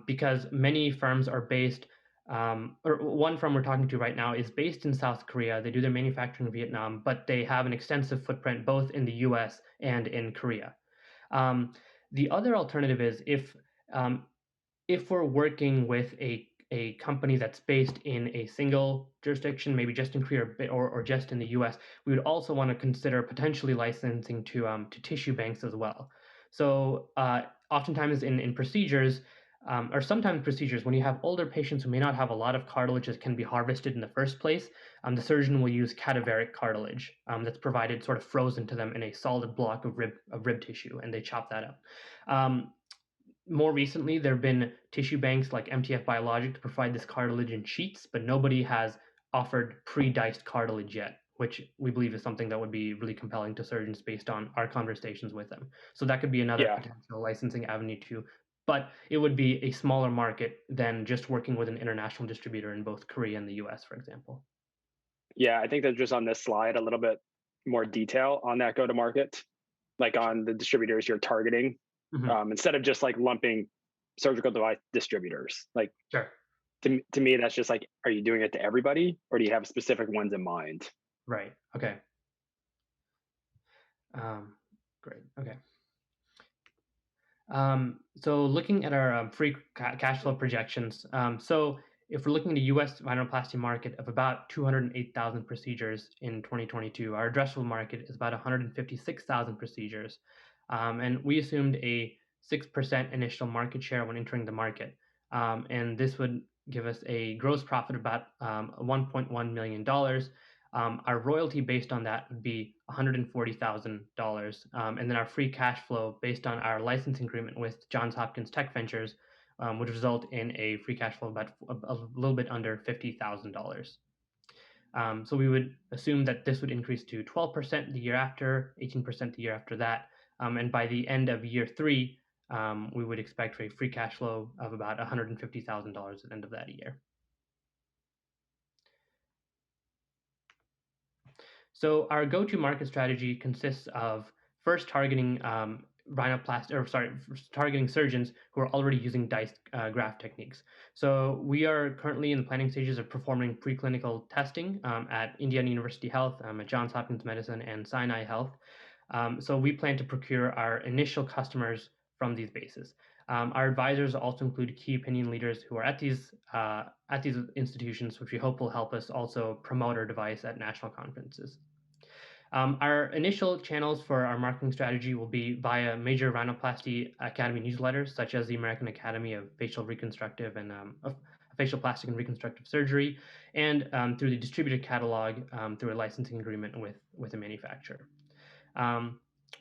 Speaker 20: because many firms are based, or one firm we're talking to right now is based in South Korea. They do their manufacturing in Vietnam, but they have an extensive footprint both in the US and in Korea. The other alternative is if we're working with a company that's based in a single jurisdiction, maybe just in Korea or just in the US, we would also want to consider potentially licensing to tissue banks as well. So oftentimes in procedures, or sometimes procedures, when you have older patients who may not have a lot of cartilage that can be harvested in the first place, the surgeon will use cadaveric cartilage that's provided sort of frozen to them in a solid block of rib tissue, and they chop that up. More recently, there have been tissue banks like MTF Biologic to provide this cartilage in sheets, but nobody has offered pre-diced cartilage yet, which we believe is something that would be really compelling to surgeons based on our conversations with them. So that could be another potential licensing avenue too, but it would be a smaller market than just working with an international distributor in both Korea and the US, for example.
Speaker 6: Yeah, I think that just on this slide, a little bit more detail on that go-to-market, like on the distributors you're targeting. Instead of just like lumping surgical device distributors. Like, to me, that's just like, are you doing it to everybody, or do you have specific ones in mind?
Speaker 20: Right. Okay. Great. Okay. So looking at our free cash flow projections, so if we're looking at the U.S. rhinoplasty market of about 208,000 procedures in 2022, our addressable market is about 156,000 procedures. And we assumed a 6% initial market share when entering the market. And this would give us a gross profit of about $1.1 million. Our royalty based on that would be $140,000. And then our free cash flow based on our licensing agreement with Johns Hopkins Tech Ventures would result in a free cash flow of about a little bit under $50,000. So we would assume that this would increase to 12% the year after, 18% the year after that. And by the end of year 3, we would expect a free cash flow of about $150,000 at the end of that year. So our go-to-market strategy consists of first targeting targeting surgeons who are already using DICE graft techniques. So we are currently in the planning stages of performing preclinical testing at Indiana University Health, at Johns Hopkins Medicine, and Sinai Health. So we plan to procure our initial customers from these bases. Our advisors also include key opinion leaders who are at these institutions, which we hope will help us also promote our device at national conferences. Our initial channels for our marketing strategy will be via major rhinoplasty academy newsletters, such as the American Academy of Facial Reconstructive and Facial Plastic and Reconstructive Surgery, and through the distributor catalog through a licensing agreement with a manufacturer.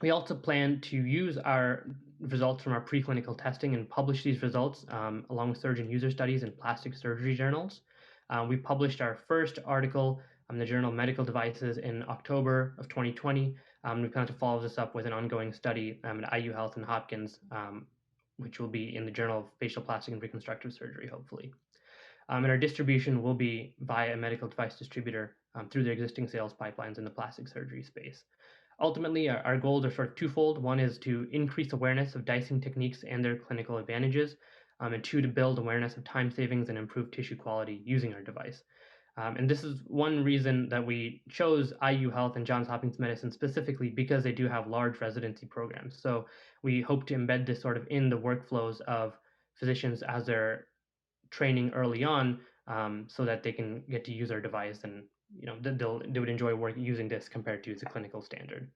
Speaker 20: We also plan to use our results from our preclinical testing and publish these results along with surgeon user studies in plastic surgery journals. We published our first article on the Journal of Medical Devices in October of 2020. We plan to follow this up with an ongoing study at IU Health and Hopkins, which will be in the Journal of Facial Plastic and Reconstructive Surgery, hopefully. And our distribution will be via a medical device distributor through their existing sales pipelines in the plastic surgery space. Ultimately, our goals are sort of twofold. One is to increase awareness of dicing techniques and their clinical advantages, and two, to build awareness of time savings and improve tissue quality using our device. And this is one reason that we chose IU Health and Johns Hopkins Medicine specifically, because they do have large residency programs. So we hope to embed this sort of in the workflows of physicians as they're training early on, so that they can get to use our device, and they would enjoy using this compared to the clinical standard.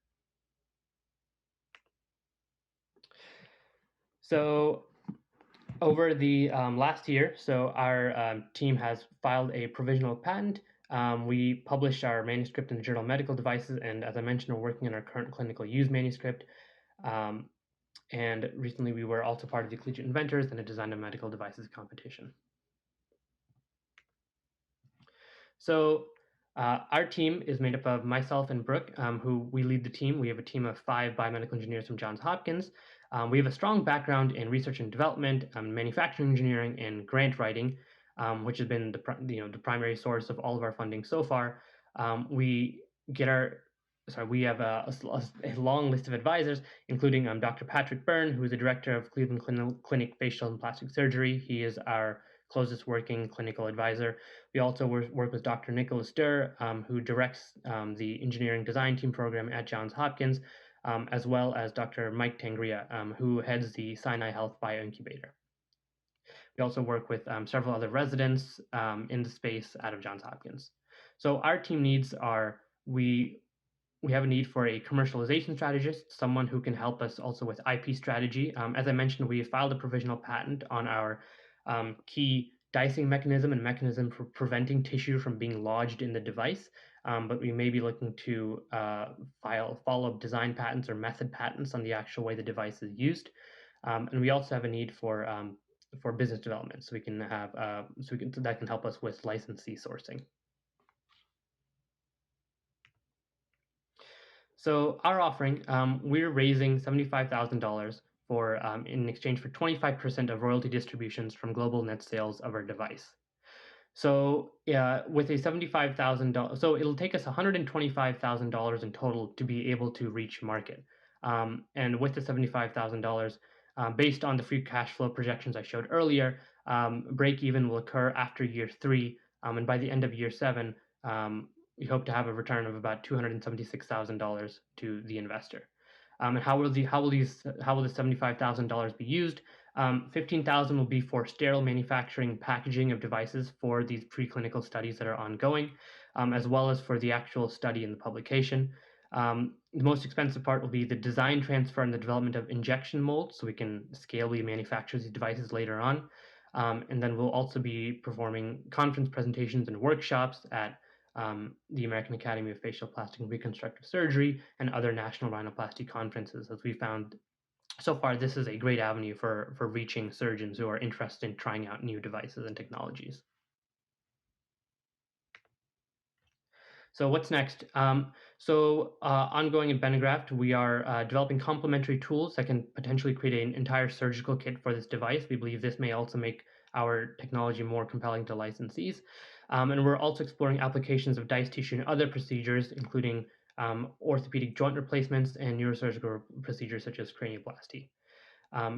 Speaker 20: So over the last year, so our team has filed a provisional patent. We published our manuscript in the Journal of Medical Devices, and as I mentioned, we're working on our current clinical use manuscript. And recently we were also part of the Collegiate Inventors and a Design of Medical Devices competition. So our team is made up of myself and Brooke, who we lead the team. We have a team of 5 biomedical engineers from Johns Hopkins. We have a strong background in research and development, manufacturing engineering, and grant writing, which has been the primary source of all of our funding so far. We have a long list of advisors, including Dr. Patrick Byrne, who is the director of Cleveland Clinic Facial and Plastic Surgery. He is our closest working clinical advisor. We also work with Dr. Nicholas Durr, who directs the engineering design team program at Johns Hopkins, as well as Dr. Mike Tangria, who heads the Sinai Health Bioincubator. We also work with several other residents in the space out of Johns Hopkins. So our team needs are, we have a need for a commercialization strategist, someone who can help us also with IP strategy. As I mentioned, we filed a provisional patent on our key dicing mechanism and mechanism for preventing tissue from being lodged in the device. But we may be looking to file follow-up design patents or method patents on the actual way the device is used. And we also have a need for business development, so we can have that can help us with licensee sourcing. So our offering, we're raising $75,000 for in exchange for 25% of royalty distributions from global net sales of our device. So with a $75,000, so it'll take us $125,000 in total to be able to reach market. And with the $75,000, based on the free cash flow projections I showed earlier, break even will occur after year 3, and by the end of year 7, we hope to have a return of about $276,000 to the investor. And how will the $75,000 be used? $15,000 will be for sterile manufacturing, packaging of devices for these preclinical studies that are ongoing, as well as for the actual study and the publication. The most expensive part will be the design transfer and the development of injection molds, so we can scalably manufacture these devices later on. And then we'll also be performing conference presentations and workshops at the American Academy of Facial Plastic and Reconstructive Surgery and other national rhinoplasty conferences. As we found so far, this is a great avenue for reaching surgeons who are interested in trying out new devices and technologies. So what's next? Ongoing at Benegraft, we are developing complementary tools that can potentially create an entire surgical kit for this device. We believe this may also make our technology more compelling to licensees. And we're also exploring applications of dice tissue in other procedures, including orthopedic joint replacements and neurosurgical procedures such as cranioplasty.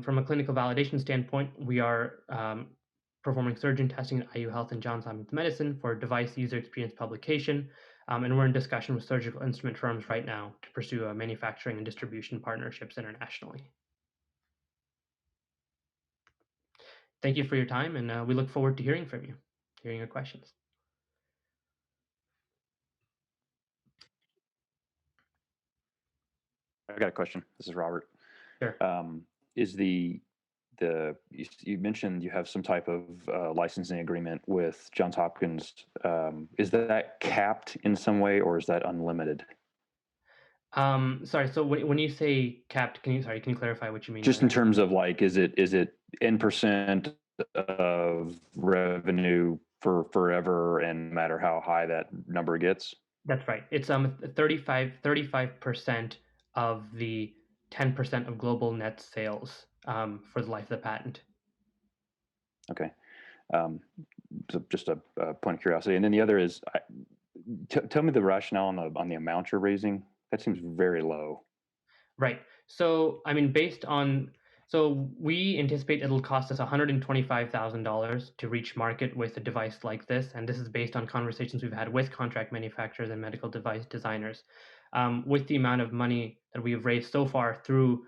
Speaker 20: From a clinical validation standpoint, we are performing surgeon testing at IU Health and Johns Hopkins Medicine for device user experience publication. And we're in discussion with surgical instrument firms right now to pursue manufacturing and distribution partnerships internationally. Thank you for your time, and we look forward to hearing from you, hearing your questions.
Speaker 16: I've got a question. This is Robert.
Speaker 20: Sure.
Speaker 16: Is you mentioned you have some type of licensing agreement with Johns Hopkins. Is that capped in some way, or is that unlimited?
Speaker 20: Sorry. So when you say capped, can you clarify what you mean?
Speaker 16: Just in terms of like, is it N% of revenue for forever, and no matter how high that number gets?
Speaker 20: That's right. It's 35% of the 10% of global net sales for the life of the patent.
Speaker 16: Okay. So just a point of curiosity. And then the other is, tell me the rationale on the amount you're raising. That seems very low.
Speaker 20: Right. So, I mean, so we anticipate it'll cost us $125,000 to reach market with a device like this. And this is based on conversations we've had with contract manufacturers and medical device designers. With the amount of money that we have raised so far through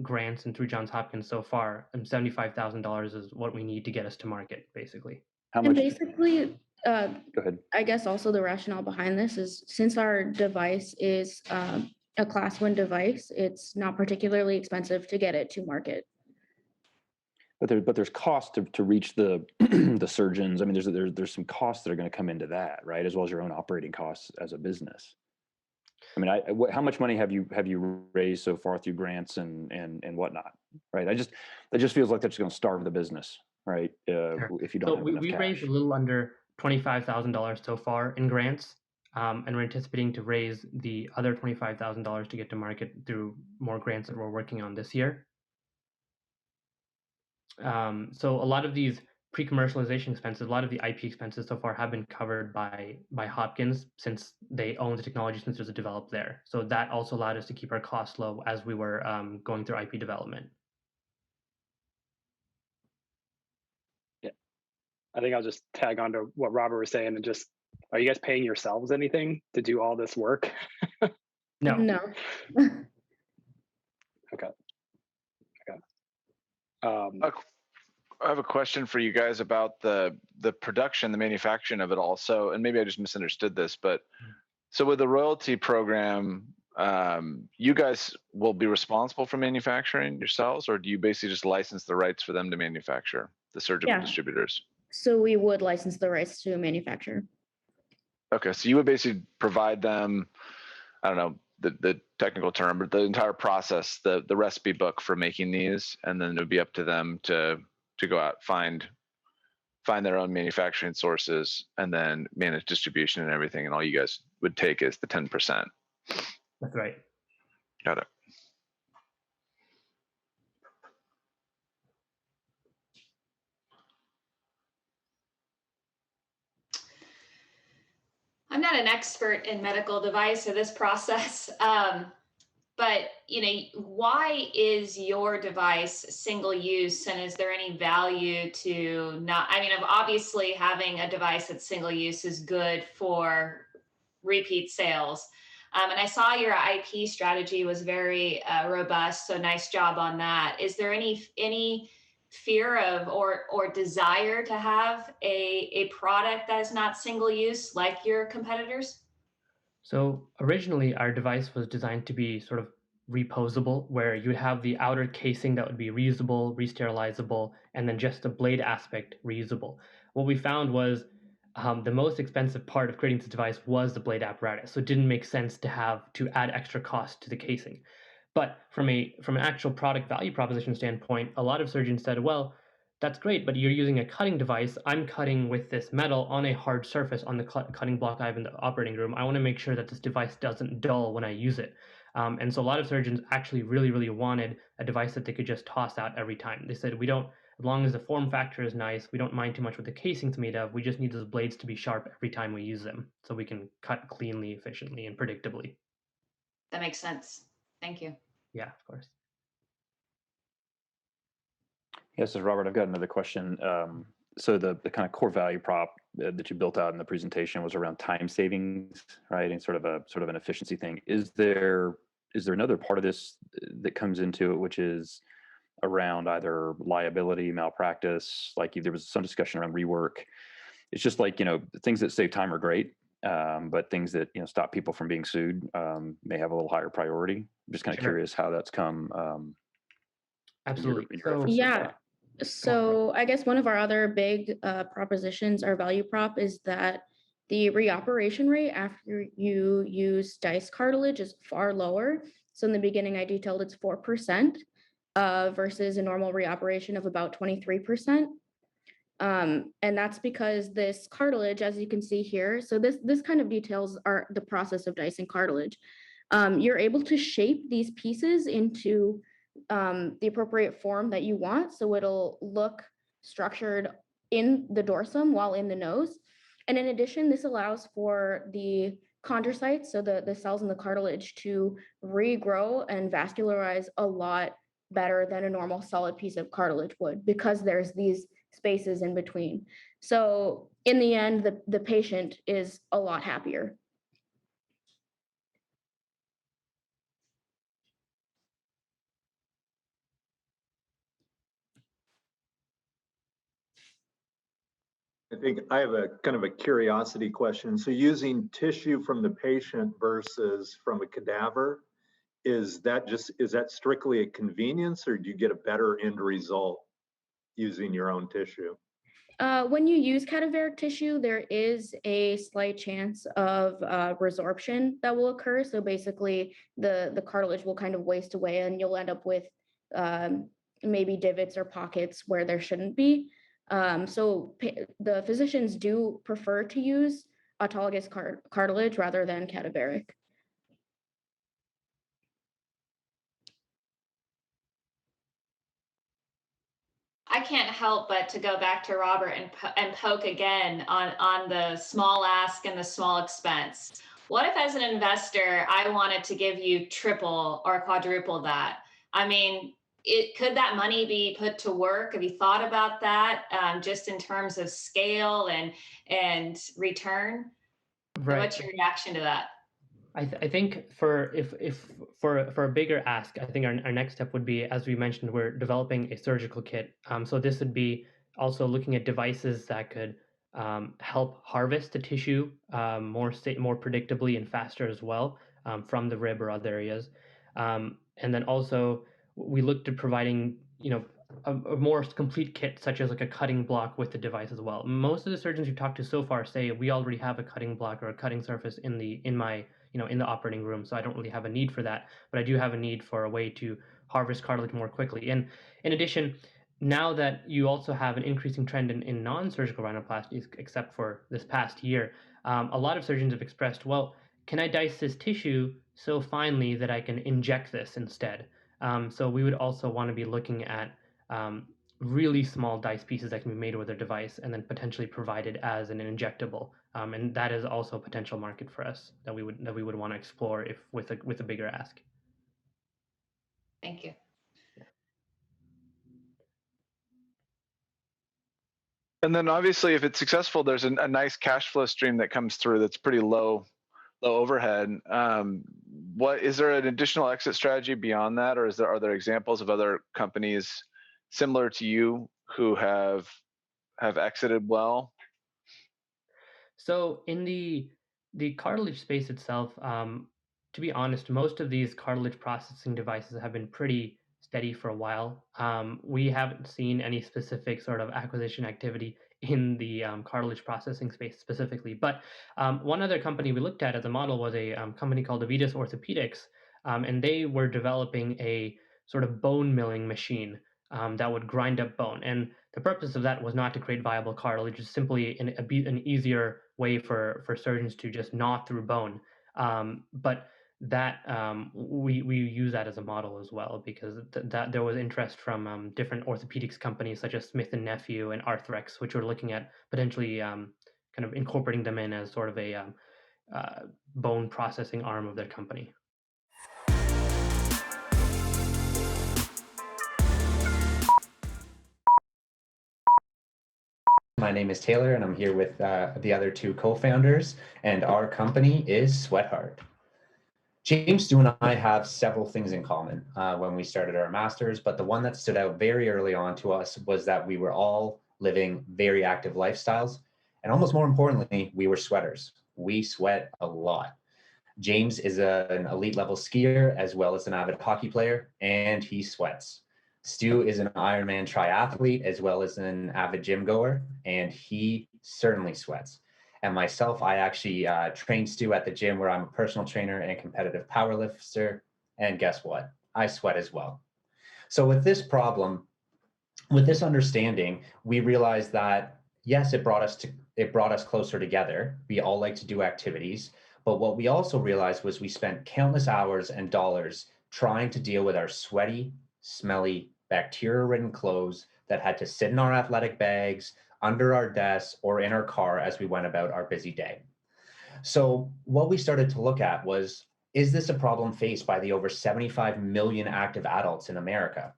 Speaker 20: grants and through Johns Hopkins so far, $75,000 is what we need to get us to market, basically.
Speaker 16: How much?
Speaker 19: And basically,
Speaker 16: go ahead.
Speaker 19: I guess also the rationale behind this is, since our device is a class 1 device, it's not particularly expensive to get it to market.
Speaker 16: But there's cost to reach the the surgeons. I mean, there's some costs that are going to come into that, right, as well as your own operating costs as a business. I mean, how much money have you raised so far through grants and whatnot, right? That just feels like that's going to starve the business, right?
Speaker 20: Sure.
Speaker 16: If you don't have enough
Speaker 20: we
Speaker 16: cash.
Speaker 20: raised a little under $25,000 so far in grants, and we're anticipating to raise the other $25,000 to get to market through more grants that we're working on this year. So a lot of these pre-commercialization expenses, a lot of the IP expenses so far have been covered by Hopkins, since they own the technology since it was developed there. So that also allowed us to keep our costs low as we were going through IP development.
Speaker 6: Yeah, I think I'll just tag on to what Robert was saying and just, are you guys paying yourselves anything to do all this work?
Speaker 20: No.
Speaker 19: No.
Speaker 6: Okay.
Speaker 17: I have a question for you guys about the production, the manufacturing of it all. So, and maybe I just misunderstood this, but so with the royalty program, you guys will be responsible for manufacturing yourselves, or do you basically just license the rights for them to manufacture, the surgical distributors?
Speaker 19: So we would license the rights to manufacture.
Speaker 17: Okay, so you would basically provide them, I don't know the technical term, but the entire process, the recipe book for making these, and then it would be up to them to go out, find their own manufacturing sources, and then manage distribution and everything, and all you guys would take is the 10%.
Speaker 20: That's right.
Speaker 17: Got it.
Speaker 5: I'm not an expert in medical device or this process, but why is your device single use, and is there any value to not? I mean, obviously having a device that's single use is good for repeat sales. And I saw your IP strategy was very robust, so nice job on that. Is there any fear of or desire to have a product that is not single use like your competitors?
Speaker 20: So originally our device was designed to be sort of reposable, where you would have the outer casing that would be reusable, re-sterilizable, and then just the blade aspect reusable. What we found was the most expensive part of creating this device was the blade apparatus, so it didn't make sense to have to add extra cost to the casing. But from an actual product value proposition standpoint, a lot of surgeons said, well, that's great, but you're using a cutting device. I'm cutting with this metal on a hard surface on the cutting block I have in the operating room. I want to make sure that this device doesn't dull when I use it. And so a lot of surgeons actually really, really wanted a device that they could just toss out every time. They said, as long as the form factor is nice, we don't mind too much what the casing's made of. We just need those blades to be sharp every time we use them, so we can cut cleanly, efficiently, and predictably.
Speaker 5: That makes sense. Thank you.
Speaker 20: Yeah, of course.
Speaker 16: Yes, so Robert, I've got another question. So the kind of core value prop that you built out in the presentation was around time savings, right? And sort of an efficiency thing. Is there another part of this that comes into it, which is around either liability, malpractice? Like there was some discussion around rework. It's just like, things that save time are great, but things that, stop people from being sued may have a little higher priority. I'm just kind of curious how that's come.
Speaker 20: Absolutely.
Speaker 16: In your efforts so far.
Speaker 19: So I guess one of our other big propositions, our value prop, is that the reoperation rate after you use dice cartilage is far lower. So in the beginning, I detailed it's 4% versus a normal reoperation of about 23%. And that's because this cartilage, as you can see here, so this kind of details are the process of dicing cartilage. You're able to shape these pieces into the appropriate form that you want, so it'll look structured in the dorsum while in the nose. And in addition, this allows for the chondrocytes, so the cells in the cartilage, to regrow and vascularize a lot better than a normal solid piece of cartilage would, because there's these spaces in between. So in the end, the patient is a lot happier.
Speaker 18: I think I have a kind of a curiosity question. So using tissue from the patient versus from a cadaver, is that strictly a convenience, or do you get a better end result using your own tissue?
Speaker 19: When you use cadaveric tissue, there is a slight chance of resorption that will occur. So basically, the cartilage will kind of waste away, and you'll end up with maybe divots or pockets where there shouldn't be. So the physicians do prefer to use autologous cartilage rather than cadaveric.
Speaker 5: I can't help but to go back to Robert and poke again on the small ask and the small expense. What if, as an investor, I wanted to give you triple or quadruple that? I mean, could that money be put to work? Have you thought about that, just in terms of scale and return?
Speaker 20: Right.
Speaker 5: What's your reaction to that?
Speaker 20: I think for a bigger ask, I think our next step would be, as we mentioned, we're developing a surgical kit. So this would be also looking at devices that could help harvest the tissue more predictably and faster as well from the rib or other areas. And then also we looked at providing, a more complete kit, such as like a cutting block with the device as well. Most of the surgeons we've talked to so far say we already have a cutting block or a cutting surface in the operating room, so I don't really have a need for that. But I do have a need for a way to harvest cartilage more quickly. And in addition, now that you also have an increasing trend in non-surgical rhinoplasties, except for this past year, a lot of surgeons have expressed, well, can I dice this tissue so finely that I can inject this instead? So we would also want to be looking at really small dice pieces that can be made with a device and then potentially provided as an injectable. And that is also a potential market for us that we would want to explore if with a bigger ask.
Speaker 5: Thank you.
Speaker 17: And then obviously, if it's successful, there's a nice cash flow stream that comes through that's pretty low overhead. What is there an additional exit strategy beyond that, or are there examples of other companies similar to you who have exited well?
Speaker 20: So in the cartilage space itself, to be honest, most of these cartilage processing devices have been pretty steady for a while. We haven't seen any specific sort of acquisition activity in the cartilage processing space specifically. But one other company we looked at as a model was a company called Avitas Orthopedics, and they were developing a sort of bone milling machine that would grind up bone. And the purpose of that was not to create viable cartilage, it's simply an easier way for surgeons to just gnaw through bone. But that we use that as a model as well, because that there was interest from different orthopedics companies such as Smith & Nephew and Arthrex, which were looking at potentially kind of incorporating them in as sort of a bone processing arm of their company.
Speaker 21: My name is Taylor, and I'm here with the other two co-founders, and our company is Sweatheart. James, Stu, and I have several things in common when we started our masters, but the one that stood out very early on to us was that we were all living very active lifestyles, and almost more importantly, we were sweaters. We sweat a lot. James is an elite level skier as well as an avid hockey player, and he sweats. Stu is an Ironman triathlete as well as an avid gym goer, and he certainly sweats. And myself, I actually train Stu at the gym where I'm a personal trainer and competitive powerlifter. And guess what? I sweat as well. So with this problem, with this understanding, we realized that yes, it brought us closer together. We all like to do activities, but what we also realized was we spent countless hours and dollars trying to deal with our sweaty, smelly, bacteria-ridden clothes that had to sit in our athletic bags, under our desks, or in our car as we went about our busy day. So what we started to look at was, is this a problem faced by the over 75 million active adults in America?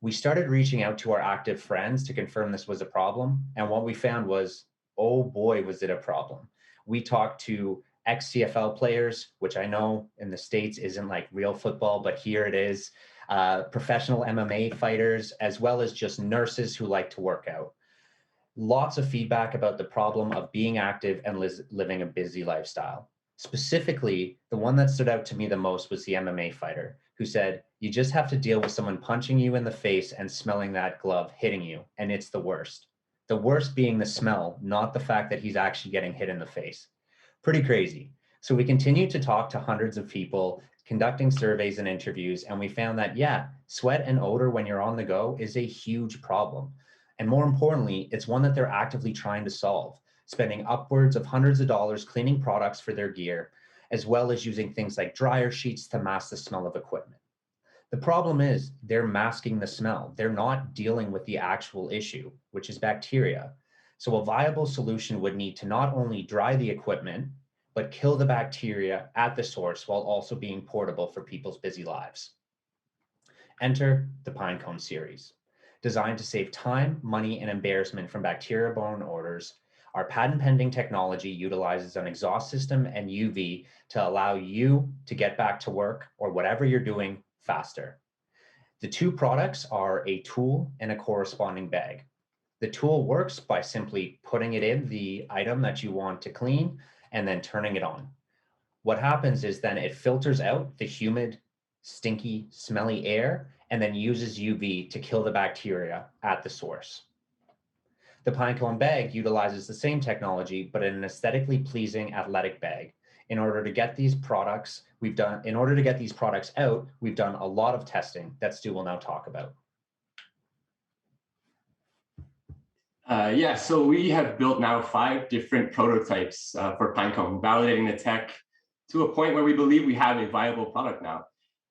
Speaker 21: We started reaching out to our active friends to confirm this was a problem, and what we found was, oh boy, was it a problem. We talked to ex-CFL players, which I know in the States isn't like real football, but here it is, professional MMA fighters, as well as just nurses who like to work out. Lots of feedback about the problem of being active and living a busy lifestyle. Specifically, the one that stood out to me the most was the MMA fighter who said, You just have to deal with someone punching you in the face and smelling that glove hitting you, and it's the worst. The worst being the smell, not the fact that he's actually getting hit in the face. Pretty crazy. So we continued to talk to hundreds of people, conducting surveys and interviews, and we found that, yeah, sweat and odor when you're on the go is a huge problem. And more importantly, it's one that they're actively trying to solve, spending upwards of hundreds of dollars cleaning products for their gear, as well as using things like dryer sheets to mask the smell of equipment. The problem is they're masking the smell. They're not dealing with the actual issue, which is bacteria. So a viable solution would need to not only dry the equipment, but kill the bacteria at the source while also being portable for people's busy lives. Enter the Pinecone series. Designed to save time, money, and embarrassment from bacteria-borne odors, our patent-pending technology utilizes an exhaust system and UV to allow you to get back to work or whatever you're doing faster. The two products are a tool and a corresponding bag. The tool works by simply putting it in the item that you want to clean and then turning it on. What happens is then it filters out the humid, stinky, smelly air and then uses UV to kill the bacteria at the source. The Pinecone bag utilizes the same technology, but in an aesthetically pleasing athletic bag. In order to get these products out, we've done a lot of testing that Stu will now talk about.
Speaker 15: Yeah, so we have built now 5 different prototypes for Pinecone, validating the tech to a point where we believe we have a viable product now.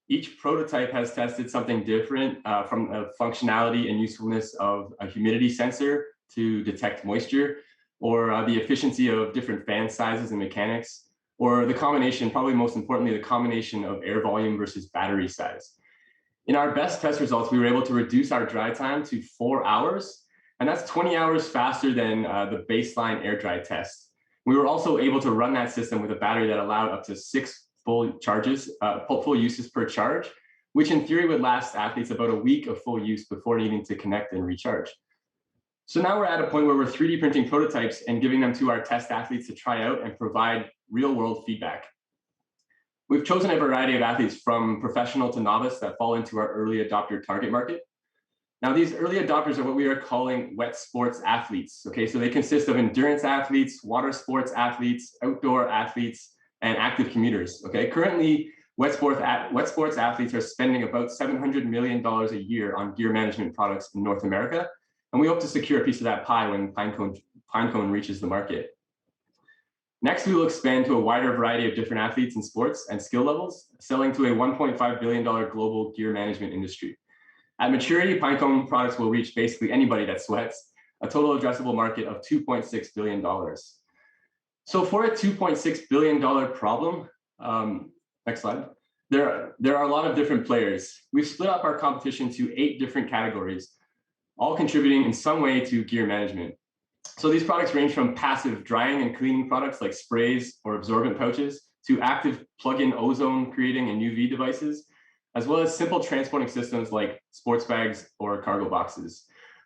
Speaker 15: Each prototype has tested something different, from the functionality and usefulness of a humidity sensor to detect moisture, or the efficiency of different fan sizes and mechanics, or the combination, probably most importantly, the combination of air volume versus battery size. In our best test results, we were able to reduce our dry time to 4 hours, and that's 20 hours faster than the baseline air dry test. We were also able to run that system with a battery that allowed up to 6 full uses per charge, which in theory would last athletes about a week of full use before needing to connect and recharge. So now we're at a point where we're 3D printing prototypes and giving them to our test athletes to try out and provide real world feedback. We've chosen a variety of athletes from professional to novice that fall into our early adopter target market. Now, these early adopters are what we are calling wet sports athletes. Okay, so they consist of endurance athletes, water sports athletes, outdoor athletes, and active commuters. Okay, currently, wet sports athletes are spending about $700 million a year on gear management products in North America, and we hope to secure a piece of that pie when Pinecone reaches the market. Next, we will expand to a wider variety of different athletes and sports and skill levels, selling to a $1.5 billion global gear management industry. At maturity, Pinecone products will reach basically anybody that sweats, a total addressable market of $2.6 billion. So for a $2.6 billion problem, next slide, there are a lot of different players. We've split up our competition to 8 different categories, all contributing in some way to gear management. So these products range from passive drying and cleaning products like sprays or absorbent pouches to active plug-in ozone creating and UV devices, as well as simple transporting systems like sports bags or cargo boxes.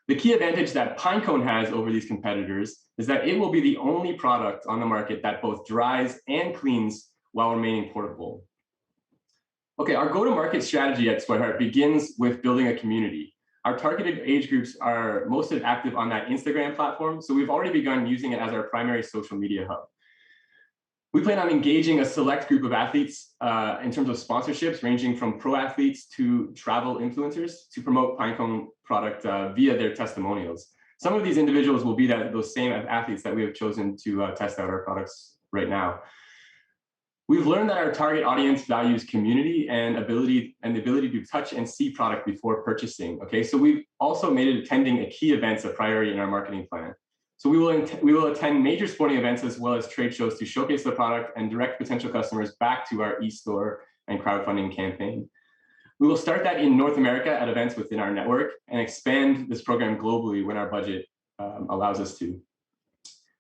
Speaker 15: The key advantage that Pinecone has over these competitors is that it will be the only product on the market that both dries and cleans while remaining portable. Okay, our go-to-market strategy at Sweatheart begins with building a community. Our targeted age groups are most active on that Instagram platform, so we've already begun using it as our primary social media hub. We plan on engaging a select group of athletes in terms of sponsorships, ranging from pro athletes to travel influencers, to promote Pinecone product via their testimonials. Some of these individuals will be those same athletes that we have chosen to test out our products right now. We've learned that our target audience values community and the ability to touch and see product before purchasing. Okay, so we've also made attending a key events a priority in our marketing plan. So we will attend major sporting events as well as trade shows to showcase the product and direct potential customers back to our e-store and crowdfunding campaign. We will start that in North America at events within our network and expand this program globally when our budget allows us to.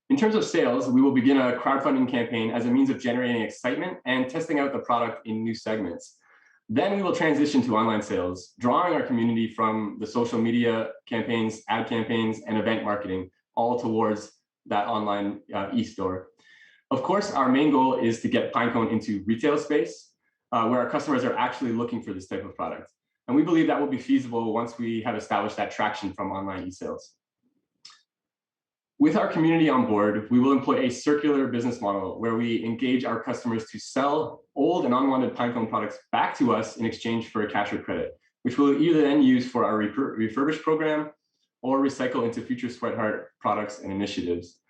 Speaker 15: In terms of sales, we will begin a crowdfunding campaign as a means of generating excitement and testing out the product in new segments. Then we will transition to online sales, drawing our community from the social media campaigns, ad campaigns, and event marketing, all towards that online e-store. Of course, our main goal is to get Pinecone into retail space, where our customers are actually looking for this type of product. And we believe that will be feasible once we have established that traction from online e-sales. With our community on board, we will employ a circular business model where we engage our customers to sell old and unwanted pinecone products back to us in exchange for a cash or credit, which we'll either then use for our refurbish program or recycle into future Sweatheart products and initiatives.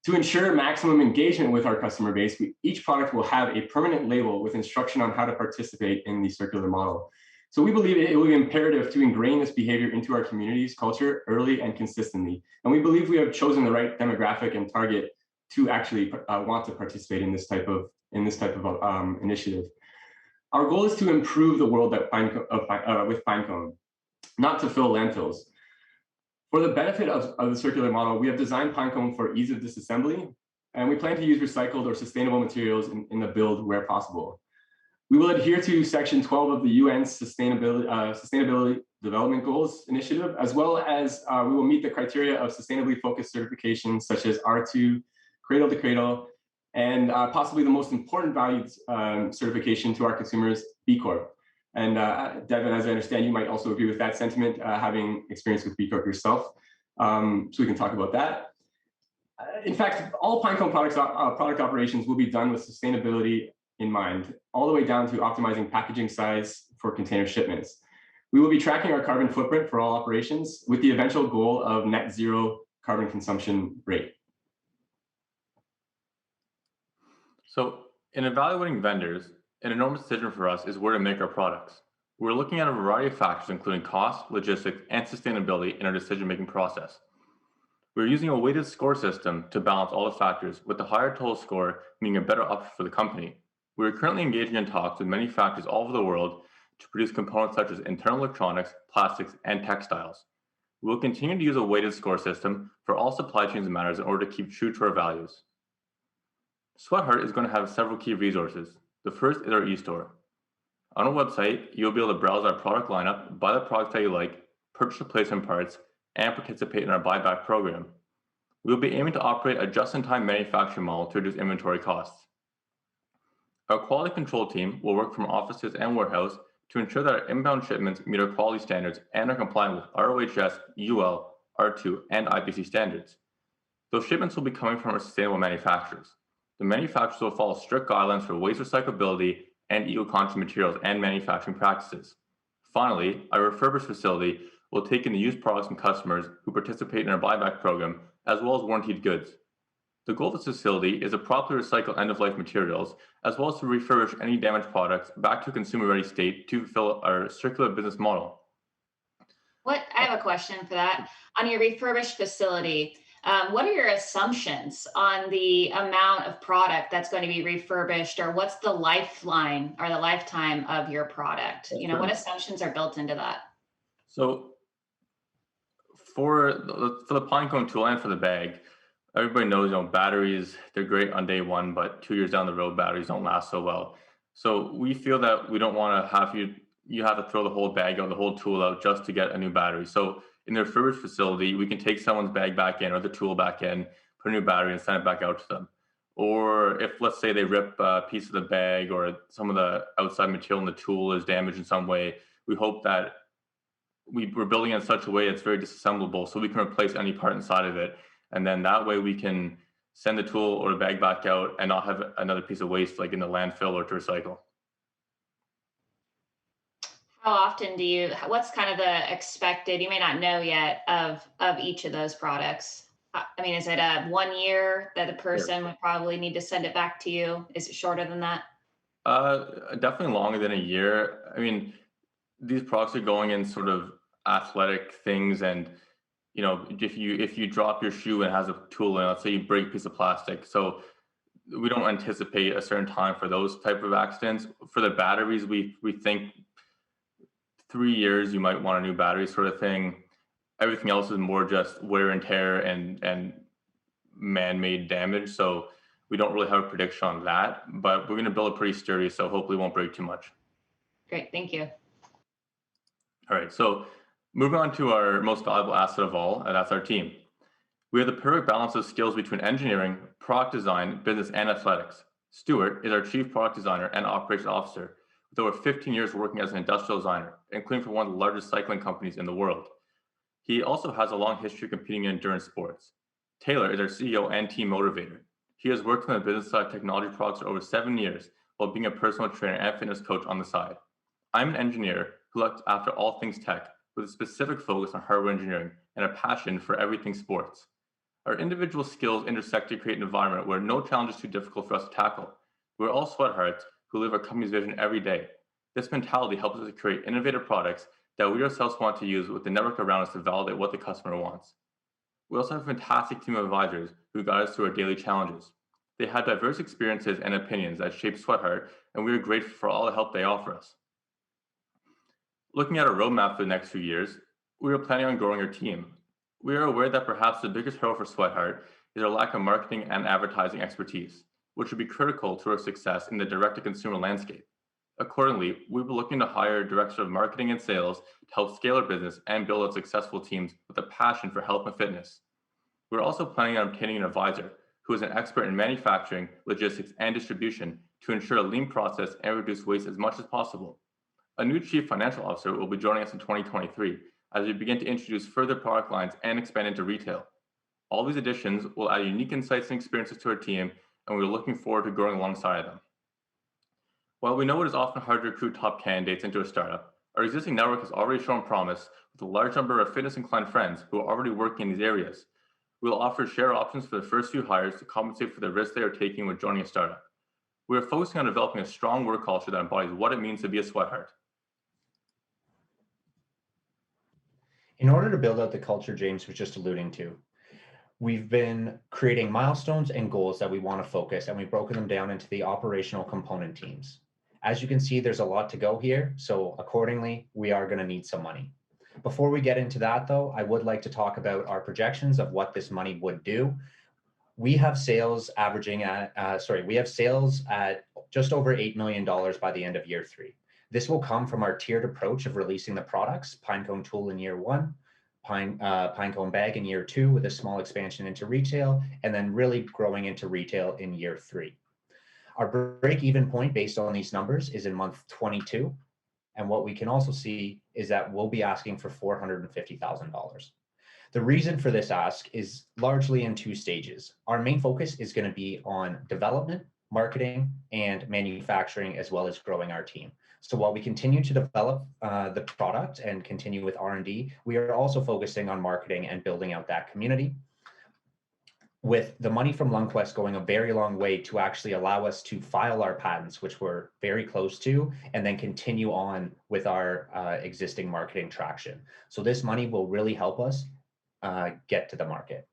Speaker 15: To ensure maximum engagement with our customer base, each product will have a permanent label with instruction on how to participate in the circular model. So we believe it will be imperative to ingrain this behavior into our community's culture early and consistently. And we believe we have chosen the right demographic and target to actually want to participate in this type of initiative. Our goal is to improve the world with pinecone, not to fill landfills. For the benefit of the circular model, we have designed pinecone for ease of disassembly, and we plan to use recycled or sustainable materials in the build where possible. We will adhere to Section 12 of the UN's Sustainability Development Goals Initiative, as well as we will meet the criteria of sustainably focused certifications such as R2, Cradle to Cradle, and possibly the most important valued certification to our consumers, B Corp. And Devin, as I understand, you might also agree with that sentiment, having experience with B Corp yourself. So we can talk about that. In fact, all pinecone product operations will be done with sustainability in mind, all the way down to optimizing packaging size for container shipments. We will be tracking our carbon footprint for all operations with the eventual goal of net zero carbon consumption rate.
Speaker 7: So in evaluating vendors, an enormous decision for us is where to make our products. We're looking at a variety of factors, including cost, logistics, and sustainability in our decision-making process. We're using a weighted score system to balance all the factors, with the higher total score meaning a better option for the company. We are currently engaging in talks with manufacturers all over the world to produce components such as internal electronics, plastics, and textiles. We will continue to use a weighted score system for all supply chains and matters in order to keep true to our values. Sweatheart is going to have several key resources. The first is our e-store. On our website, you'll be able to browse our product lineup, buy the products that you like, purchase replacement parts, and participate in our buyback program. We'll be aiming to operate a just-in-time manufacturing model to reduce inventory costs. Our quality control team will work from offices and warehouse to ensure that our inbound shipments meet our quality standards and are compliant with ROHS, UL, R2, and IPC standards. Those shipments will be coming from our sustainable manufacturers. The manufacturers will follow strict guidelines for waste recyclability and eco-conscious materials and manufacturing practices. Finally, our refurbished facility will take in the used products from customers who participate in our buyback program, as well as warranted goods. The goal of this facility is to properly recycle end-of-life materials, as well as to refurbish any damaged products back to a consumer-ready state to fulfill our circular business model.
Speaker 5: I have a question for that. On your refurbished facility, what are your assumptions on the amount of product that's going to be refurbished, or what's the lifeline or the lifetime of your product? You know, what assumptions are built into that?
Speaker 7: So for the pinecone tool and for the bag, everybody knows, batteries, they're great on day one, but 2 years down the road, batteries don't last so well. So we feel that we don't want to have you have to throw the whole bag out, the whole tool out just to get a new battery. So in the refurbished facility, we can take someone's bag back in or the tool back in, put a new battery and send it back out to them. Or if, let's say, they rip a piece of the bag or some of the outside material in the tool is damaged in some way, we hope that we're building it in such a way it's very disassemblable so we can replace any part inside of it. And then that way we can send the tool or the bag back out and not have another piece of waste like in the landfill or to recycle.
Speaker 5: How often what's kind of the expected, you may not know yet, of each of those products? I mean, is it a 1 year that the person would probably need to send it back to you? Is it shorter than that?
Speaker 7: Definitely longer than a year. I mean, these products are going in sort of athletic things, and if you drop your shoe and it has a tool in it, let's say you break a piece of plastic. So we don't anticipate a certain time for those type of accidents. For the batteries, we think 3 years you might want a new battery sort of thing. Everything else is more just wear and tear and man-made damage. So we don't really have a prediction on that, but we're going to build it pretty sturdy, so hopefully it won't break too much.
Speaker 5: Great, thank you.
Speaker 7: All right, so moving on to our most valuable asset of all, and that's our team. We have the perfect balance of skills between engineering, product design, business, and athletics. Stuart is our chief product designer and operations officer, with over 15 years working as an industrial designer, including for one of the largest cycling companies in the world. He also has a long history competing in endurance sports. Taylor is our CEO and team motivator. He has worked on the business side of technology products for over 7 years while being a personal trainer and fitness coach on the side. I'm an engineer who looks after all things tech with a specific focus on hardware engineering and a passion for everything sports. Our individual skills intersect to create an environment where no challenge is too difficult for us to tackle. We're all sweathearts who live our company's vision every day. This mentality helps us to create innovative products that we ourselves want to use with the network around us to validate what the customer wants. We also have a fantastic team of advisors who guide us through our daily challenges. They have diverse experiences and opinions that shape Sweatheart, and we are grateful for all the help they offer us. Looking at our roadmap for the next few years, we are planning on growing our team. We are aware that perhaps the biggest hurdle for Sweatheart is our lack of marketing and advertising expertise, which would be critical to our success in the direct-to-consumer landscape. Accordingly, we'll be looking to hire a director of marketing and sales to help scale our business and build out successful teams with a passion for health and fitness. We're also planning on obtaining an advisor who is an expert in manufacturing, logistics, and distribution to ensure a lean process and reduce waste as much as possible. A new chief financial officer will be joining us in 2023 as we begin to introduce further product lines and expand into retail. All these additions will add unique insights and experiences to our team, and we're looking forward to growing alongside them. While we know it is often hard to recruit top candidates into a startup, our existing network has already shown promise with a large number of fitness-inclined friends who are already working in these areas. We will offer share options for the first few hires to compensate for the risks they are taking when joining a startup. We are focusing on developing a strong work culture that embodies what it means to be a Sweatheart.
Speaker 21: In order to build out the culture James was just alluding to, we've been creating milestones and goals that we want to focus, and we've broken them down into the operational component teams. As you can see, there's a lot to go here, so accordingly, we are going to need some money. Before we get into that, though, I would like to talk about our projections of what this money would do. We have sales averaging at, we have sales at just over $8 million by the end of year 3. This will come from our tiered approach of releasing the products, Pinecone Tool in year 1, Pinecone Bag in year 2 with a small expansion into retail, and then really growing into retail in year 3. Our break-even point based on these numbers is in month 22. And what we can also see is that we'll be asking for $450,000. The reason for this ask is largely in 2 stages. Our main focus is going to be on development, marketing, and manufacturing, as well as growing our team. So while we continue to develop the product and continue with R&D, we are also focusing on marketing and building out that community. With the money from LungQuest going a very long way to actually allow us to file our patents, which we're very close to, and then continue on with our existing marketing traction. So this money will really help us get to the market.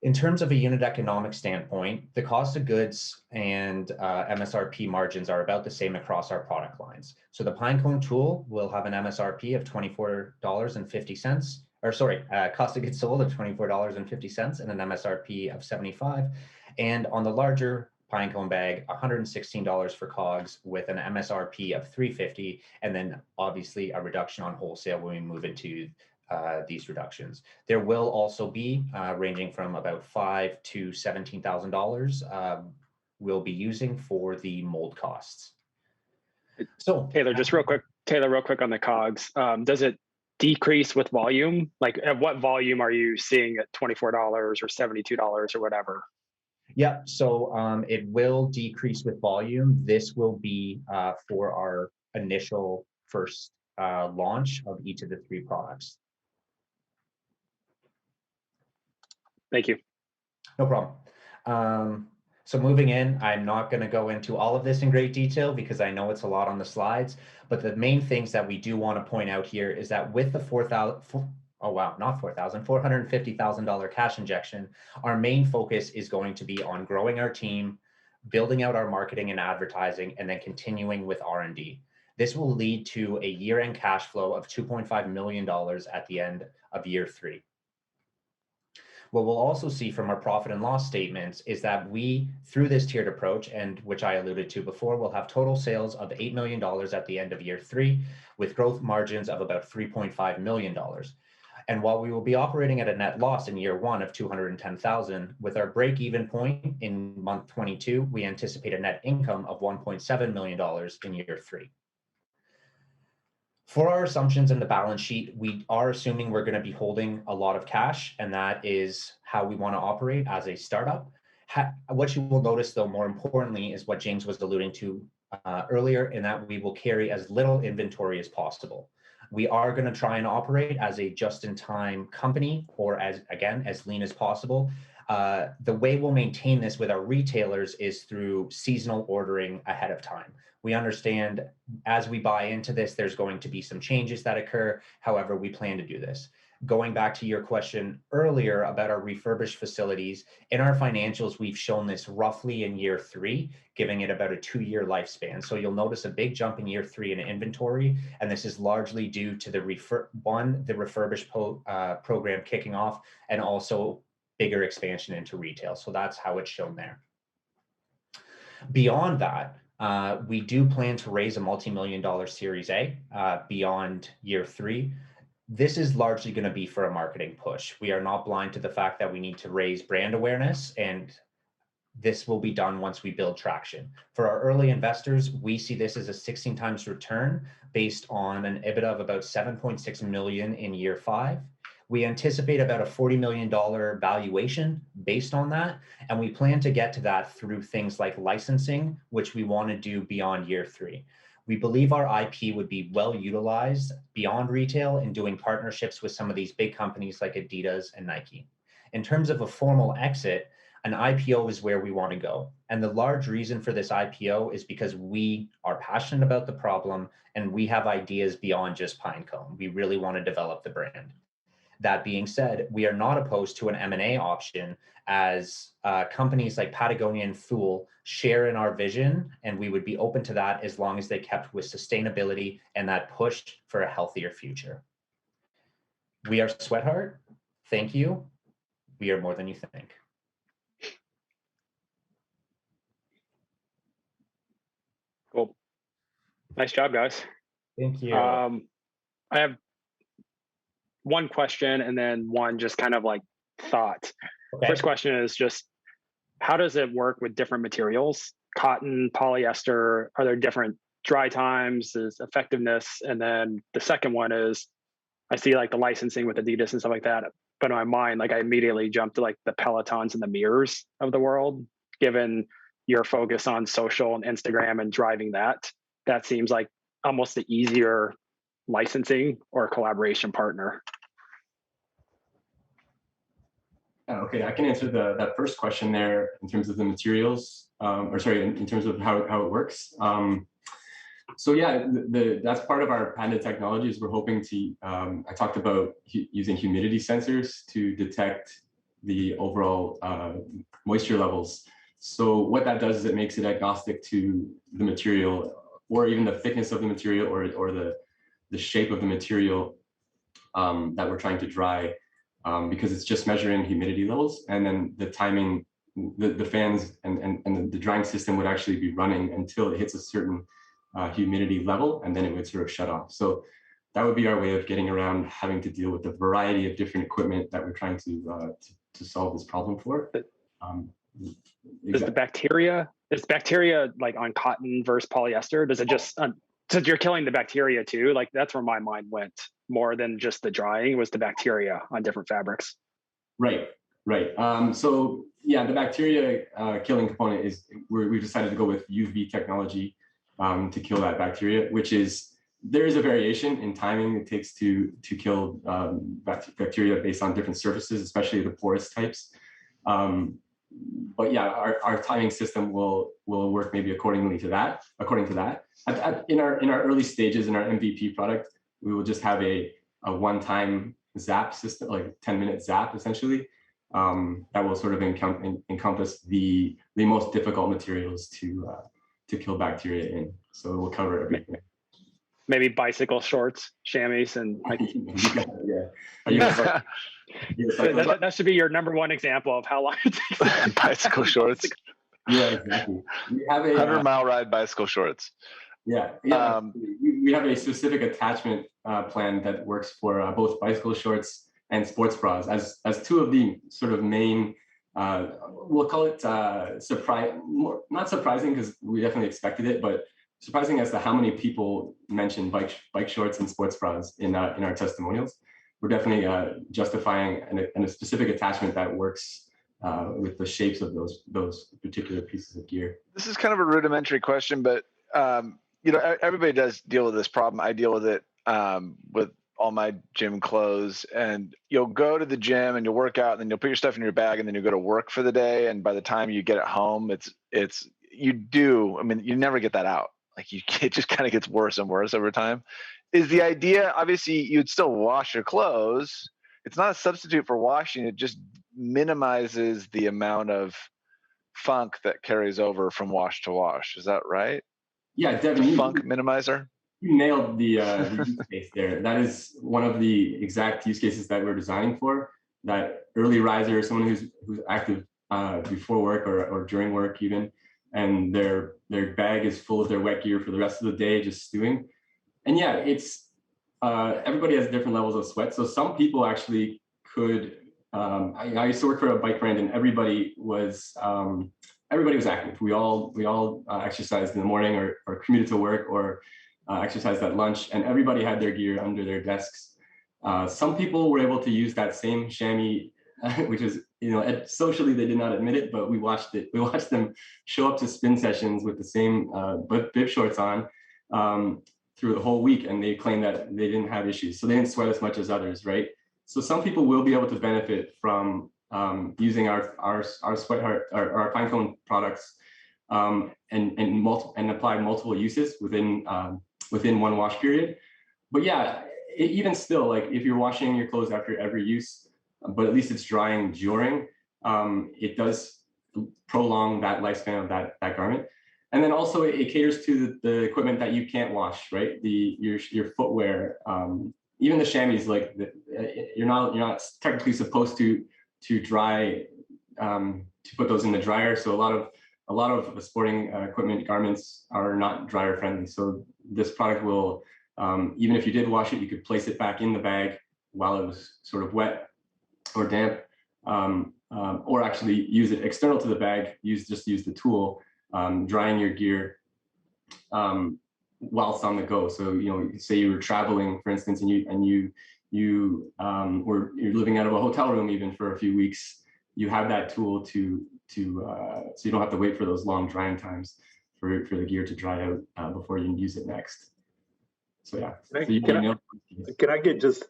Speaker 21: In terms of a unit economic standpoint, the cost of goods and MSRP margins are about the same across our product lines. So the Pinecone Tool will have an MSRP of $24.50, cost of goods sold of $24.50 and an MSRP of $75. And on the larger Pinecone Bag, $116 for COGS with an MSRP of $350, and then obviously a reduction on wholesale when we move into these reductions. There will also be ranging from about $5,000 to $17,000 we'll be using for the mold costs. So
Speaker 6: Taylor, real quick on the COGS. Does it decrease with volume? Like at what volume are you seeing at $24 or $72 or whatever?
Speaker 21: Yeah, so it will decrease with volume. This will be for our initial first launch of each of the 3 products.
Speaker 6: Thank you.
Speaker 21: No problem. So moving in, I'm not going to go into all of this in great detail because I know it's a lot on the slides, but the main things that we do want to point out here is that with the $450,000 cash injection, our main focus is going to be on growing our team, building out our marketing and advertising, and then continuing with R&D. This will lead to a year-end cash flow of $2.5 million at the end of year 3. What we'll also see from our profit and loss statements is that we, through this tiered approach, and which I alluded to before, will have total sales of $8 million at the end of year 3, with growth margins of about $3.5 million. And while we will be operating at a net loss in year 1 of 210,000, with our break-even point in month 22, we anticipate a net income of $1.7 million in year 3. For our assumptions in the balance sheet, we are assuming we're going to be holding a lot of cash, and that is how we want to operate as a startup. What you will notice, though, more importantly, is what James was alluding to earlier, in that we will carry as little inventory as possible. We are going to try and operate as a just-in-time company, or as lean as possible. The way we'll maintain this with our retailers is through seasonal ordering ahead of time. We understand as we buy into this, there's going to be some changes that occur. However, we plan to do this. Going back to your question earlier about our refurbished facilities, in our financials, we've shown this roughly in year 3, giving it about a 2-year lifespan. So you'll notice a big jump in year 3 in inventory, and this is largely due to the refurbished program kicking off, and also bigger expansion into retail. So that's how it's shown there. Beyond that, we do plan to raise a multi-million-dollar Series A beyond year 3. This is largely going to be for a marketing push. We are not blind to the fact that we need to raise brand awareness, and this will be done once we build traction. For our early investors, we see this as a 16 times return based on an EBITDA of about 7.6 million in year 5. We anticipate about a $40 million valuation based on that, and we plan to get to that through things like licensing, which we want to do beyond year 3. We believe our IP would be well utilized beyond retail in doing partnerships with some of these big companies like Adidas and Nike. In terms of a formal exit, an IPO is where we want to go. And the large reason for this IPO is because we are passionate about the problem, and we have ideas beyond just Pinecone. We really want to develop the brand. That being said, we are not opposed to an M&A option, as companies like Patagonia and Fool share in our vision, and we would be open to that as long as they kept with sustainability and that push for a healthier future. We are Sweatheart. Thank you. We are more than you think.
Speaker 6: Cool. Nice job, guys.
Speaker 21: Thank you.
Speaker 6: I have one question and then one just kind of like thought. Okay. First question is just, how does it work with different materials? Cotton, polyester, are there different dry times, is effectiveness? And then the second one is, I see like the licensing with Adidas and stuff like that, but in my mind, like I immediately jumped to like the Pelotons and the Mirrors of the world, given your focus on social and Instagram and driving that. That seems like almost the easier licensing or collaboration partner.
Speaker 15: Okay, I can answer that first question there in terms of the materials, in terms of how it works. So yeah, that's part of our patented technologies. We're hoping to, I talked about using humidity sensors to detect the overall moisture levels. So what that does is it makes it agnostic to the material, or even the thickness of the material, or the shape of the material that we're trying to dry. Because it's just measuring humidity levels, and then the timing, the fans and the drying system would actually be running until it hits a certain humidity level, and then it would sort of shut off. So that would be our way of getting around having to deal with the variety of different equipment that we're trying to solve this problem for.
Speaker 6: Is bacteria like on cotton versus polyester? Does it just so you're killing the bacteria too? Like that's where my mind went, more than just the drying, was the bacteria on different fabrics.
Speaker 15: Right. So yeah, the bacteria killing component is we've decided to go with UV technology to kill that bacteria, which is, there is a variation in timing it takes to kill bacteria based on different surfaces, especially the porous types. But yeah, our timing system will work maybe according to that. In our early stages in our MVP product, we will just have a one-time zap system, like 10-minute zap essentially, that will sort of encompass the most difficult materials to kill bacteria in. So it will cover everything.
Speaker 6: Maybe bicycle shorts, chamois, and like
Speaker 15: yeah.
Speaker 6: That should be your number one example of how long it takes.
Speaker 17: Bicycle shorts.
Speaker 15: Yeah, exactly. We have a
Speaker 17: 100-mile ride bicycle shorts.
Speaker 15: Yeah. We have a specific attachment plan that works for both bicycle shorts and sports bras as two of the sort of main, we'll call it not surprising because we definitely expected it, but surprising as to how many people mentioned bike shorts and sports bras in our testimonials. We're definitely justifying a specific attachment that works with the shapes of those particular pieces of gear.
Speaker 17: This is kind of a rudimentary question, but everybody does deal with this problem. I deal with it with all my gym clothes, and you'll go to the gym and you'll work out, and then you'll put your stuff in your bag, and then you go to work for the day. And by the time you get it home, you never get that out. Like it just kind of gets worse and worse over time. Is the idea, obviously you'd still wash your clothes. It's not a substitute for washing. It just minimizes the amount of funk that carries over from wash to wash. Is that right?
Speaker 15: Yeah, Devin.
Speaker 17: Funk minimizer?
Speaker 15: You nailed the use case there. That is one of the exact use cases that we're designing for. That early riser, someone who's active before work or during work even, and their bag is full of their wet gear for the rest of the day, just stewing. And yeah, it's everybody has different levels of sweat. So some people actually could. I used to work for a bike brand, and everybody was active. We all exercised in the morning or commuted to work or exercised at lunch, and everybody had their gear under their desks. Some people were able to use that same chamois, which is, socially they did not admit it, but we watched it. We watched them show up to spin sessions with the same bib shorts on through the whole week, and they claimed that they didn't have issues. So they didn't sweat as much as others, right? So some people will be able to benefit from using our Sweatheart, our Pinecone products, and apply multiple uses within one wash period. But yeah, even still, like if you're washing your clothes after every use, but at least it's drying during, it does prolong that lifespan of that garment. And then also it caters to the equipment that you can't wash, right? Your footwear, even the chamois, like you're not technically supposed to dry, to put those in the dryer. So a lot of sporting equipment garments are not dryer friendly. So this product will, even if you did wash it, you could place it back in the bag while it was sort of wet or damp, or actually use it external to the bag. Just use the tool, drying your gear whilst on the go. So say you were traveling, for instance, and you're living out of a hotel room even for a few weeks. You have that tool so you don't have to wait for those long drying times for the gear to dry out before you use it next. So yeah.
Speaker 18: Can I get just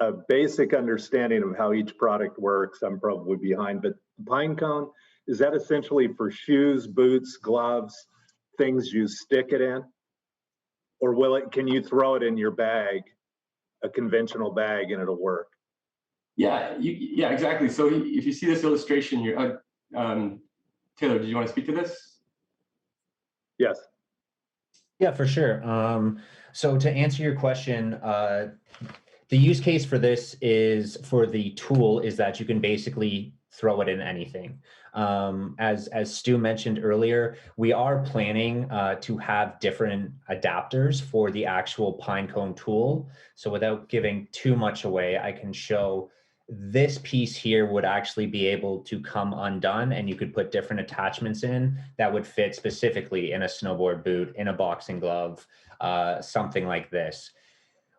Speaker 18: a basic understanding of how each product works? I'm probably behind, but the Pinecone, is that essentially for shoes, boots, gloves, things you stick it in? Or can you throw it in your bag, a conventional bag, and it'll work?
Speaker 15: Yeah, exactly. So if you see this illustration here, Taylor, did you want to speak to this?
Speaker 18: Yes.
Speaker 21: Yeah, for sure. So to answer your question, the use case for this is for the tool is that you can basically throw it in anything. As Stu mentioned earlier, we are planning to have different adapters for the actual Pinecone tool. So without giving too much away, I can show this piece here would actually be able to come undone, and you could put different attachments in that would fit specifically in a snowboard boot, in a boxing glove, something like this.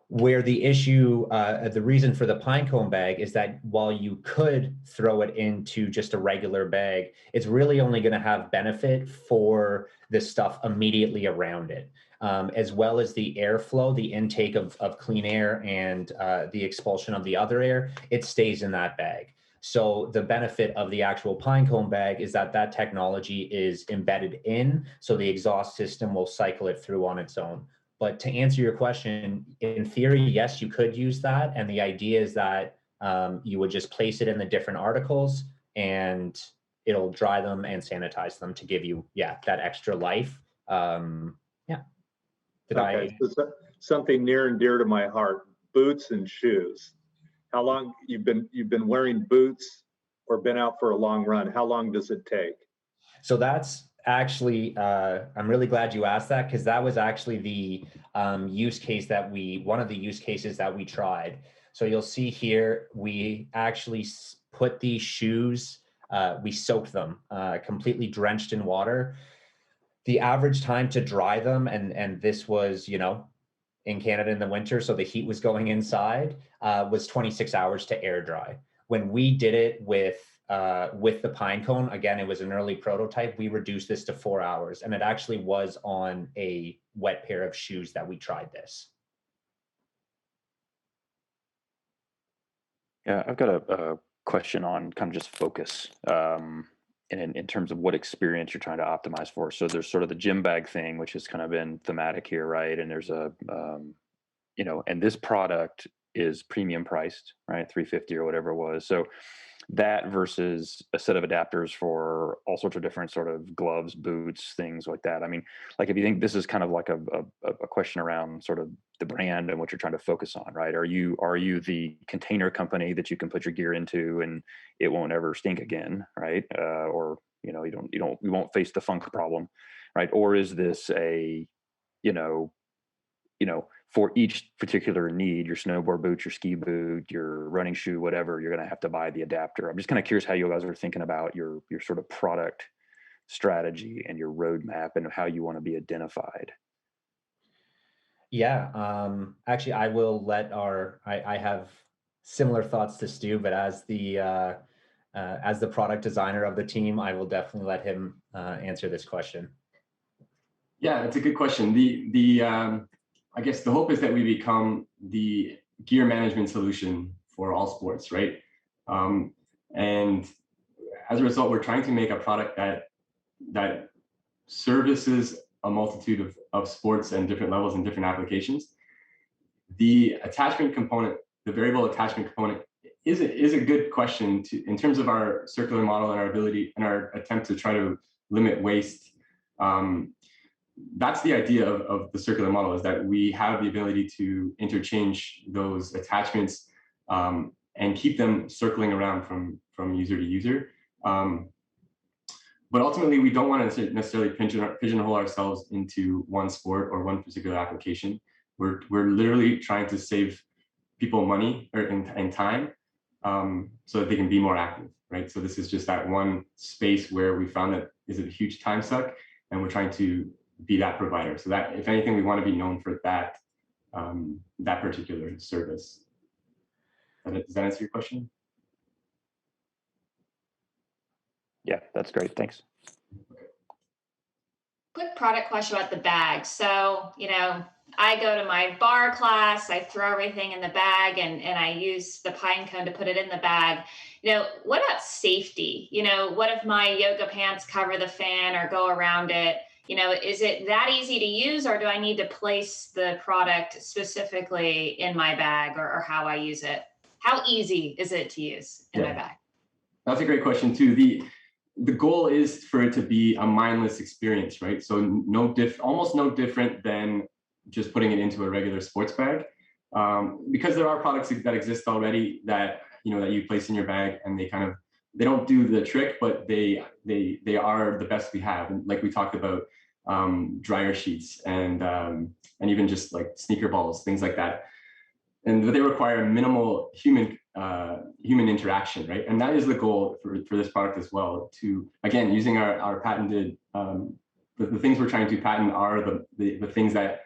Speaker 21: Where the issue, the reason for the Pinecone bag is that while you could throw it into just a regular bag, it's really only going to have benefit for the stuff immediately around it, as well as the airflow, the intake of clean air and the expulsion of the other air. It stays in that bag. So the benefit of the actual Pinecone bag is that technology is embedded in, so the exhaust system will cycle it through on its own. But to answer your question, in theory, yes, you could use that. And the idea is that you would just place it in the different articles and it'll dry them and sanitize them to give you, that extra life.
Speaker 18: So something near and dear to my heart, boots and shoes. How long you've been wearing boots or been out for a long run? How long does it take?
Speaker 21: So that's actually, I'm really glad you asked that, because that was actually the use case one of the use cases that we tried. So you'll see here, we actually put these shoes, we soaked them, completely drenched in water. The average time to dry them, and this was, you know, in Canada in the winter, so the heat was going inside, was 26 hours to air dry. When we did it with the pine cone, again, it was an early prototype, we reduced this to 4 hours, and it actually was on a wet pair of shoes that we tried this.
Speaker 16: Yeah, I've got a question on kind of just focus, in terms of what experience you're trying to optimize for. So there's sort of the gym bag thing, which has kind of been thematic here, right? And there's a, you know, and this product is premium priced, right? $350 or whatever it was. So that versus a set of adapters for all sorts of different sort of gloves, boots, things like that. I mean, like if you think this is kind of like a question around sort of the brand and what you're trying to focus on, right? Are you the container company that you can put your gear into and it won't ever stink again, right? Or you know, you won't face the funk problem, right? Or is this a, you know, for each particular need, your snowboard boot, your ski boot, your running shoe, whatever, you're going to have to buy the adapter. I'm just kind of curious how you guys are thinking about your sort of product strategy and your roadmap and how you want to be identified.
Speaker 21: Yeah, actually, I will let I have similar thoughts to Stu, but as the product designer of the team, I will definitely let him answer this question.
Speaker 15: Yeah, it's a good question. I guess the hope is that we become the gear management solution for all sports, right? And as a result, we're trying to make a product that services a multitude of sports and different levels and different applications. The attachment component, the variable attachment component, is a good question in terms of our circular model and our ability and our attempt to try to limit waste. That's the idea of the circular model, is that we have the ability to interchange those attachments and keep them circling around from user to user. But ultimately, we don't want to necessarily pigeonhole ourselves into one sport or one particular application. We're literally trying to save people money and time so that they can be more active, right? So this is just that one space where we found that is a huge time suck, and we're trying to be that provider. So that, if anything, we want to be known for that that particular service. Does that answer your question?
Speaker 16: Yeah, that's great. Thanks.
Speaker 5: Quick product question about the bag. So, you know, I go to my bar class, I throw everything in the bag, and I use the pine cone to put it in the bag. You know, what about safety? You know, what if my yoga pants cover the fan or go around it? You know, is it that easy to use, or do I need to place the product specifically in my bag, or how I use it? How easy is it to use in my bag?
Speaker 15: That's a great question too. The goal is for it to be a mindless experience, right? So almost no different than just putting it into a regular sports bag, because there are products that exist already that you place in your bag, and they don't do the trick, but they are the best we have. And like we talked about, dryer sheets and even just like sneaker balls, things like that. And they require minimal human interaction, right? And that is the goal for this product as well. To, again, using our patented, the things we're trying to patent are the things that,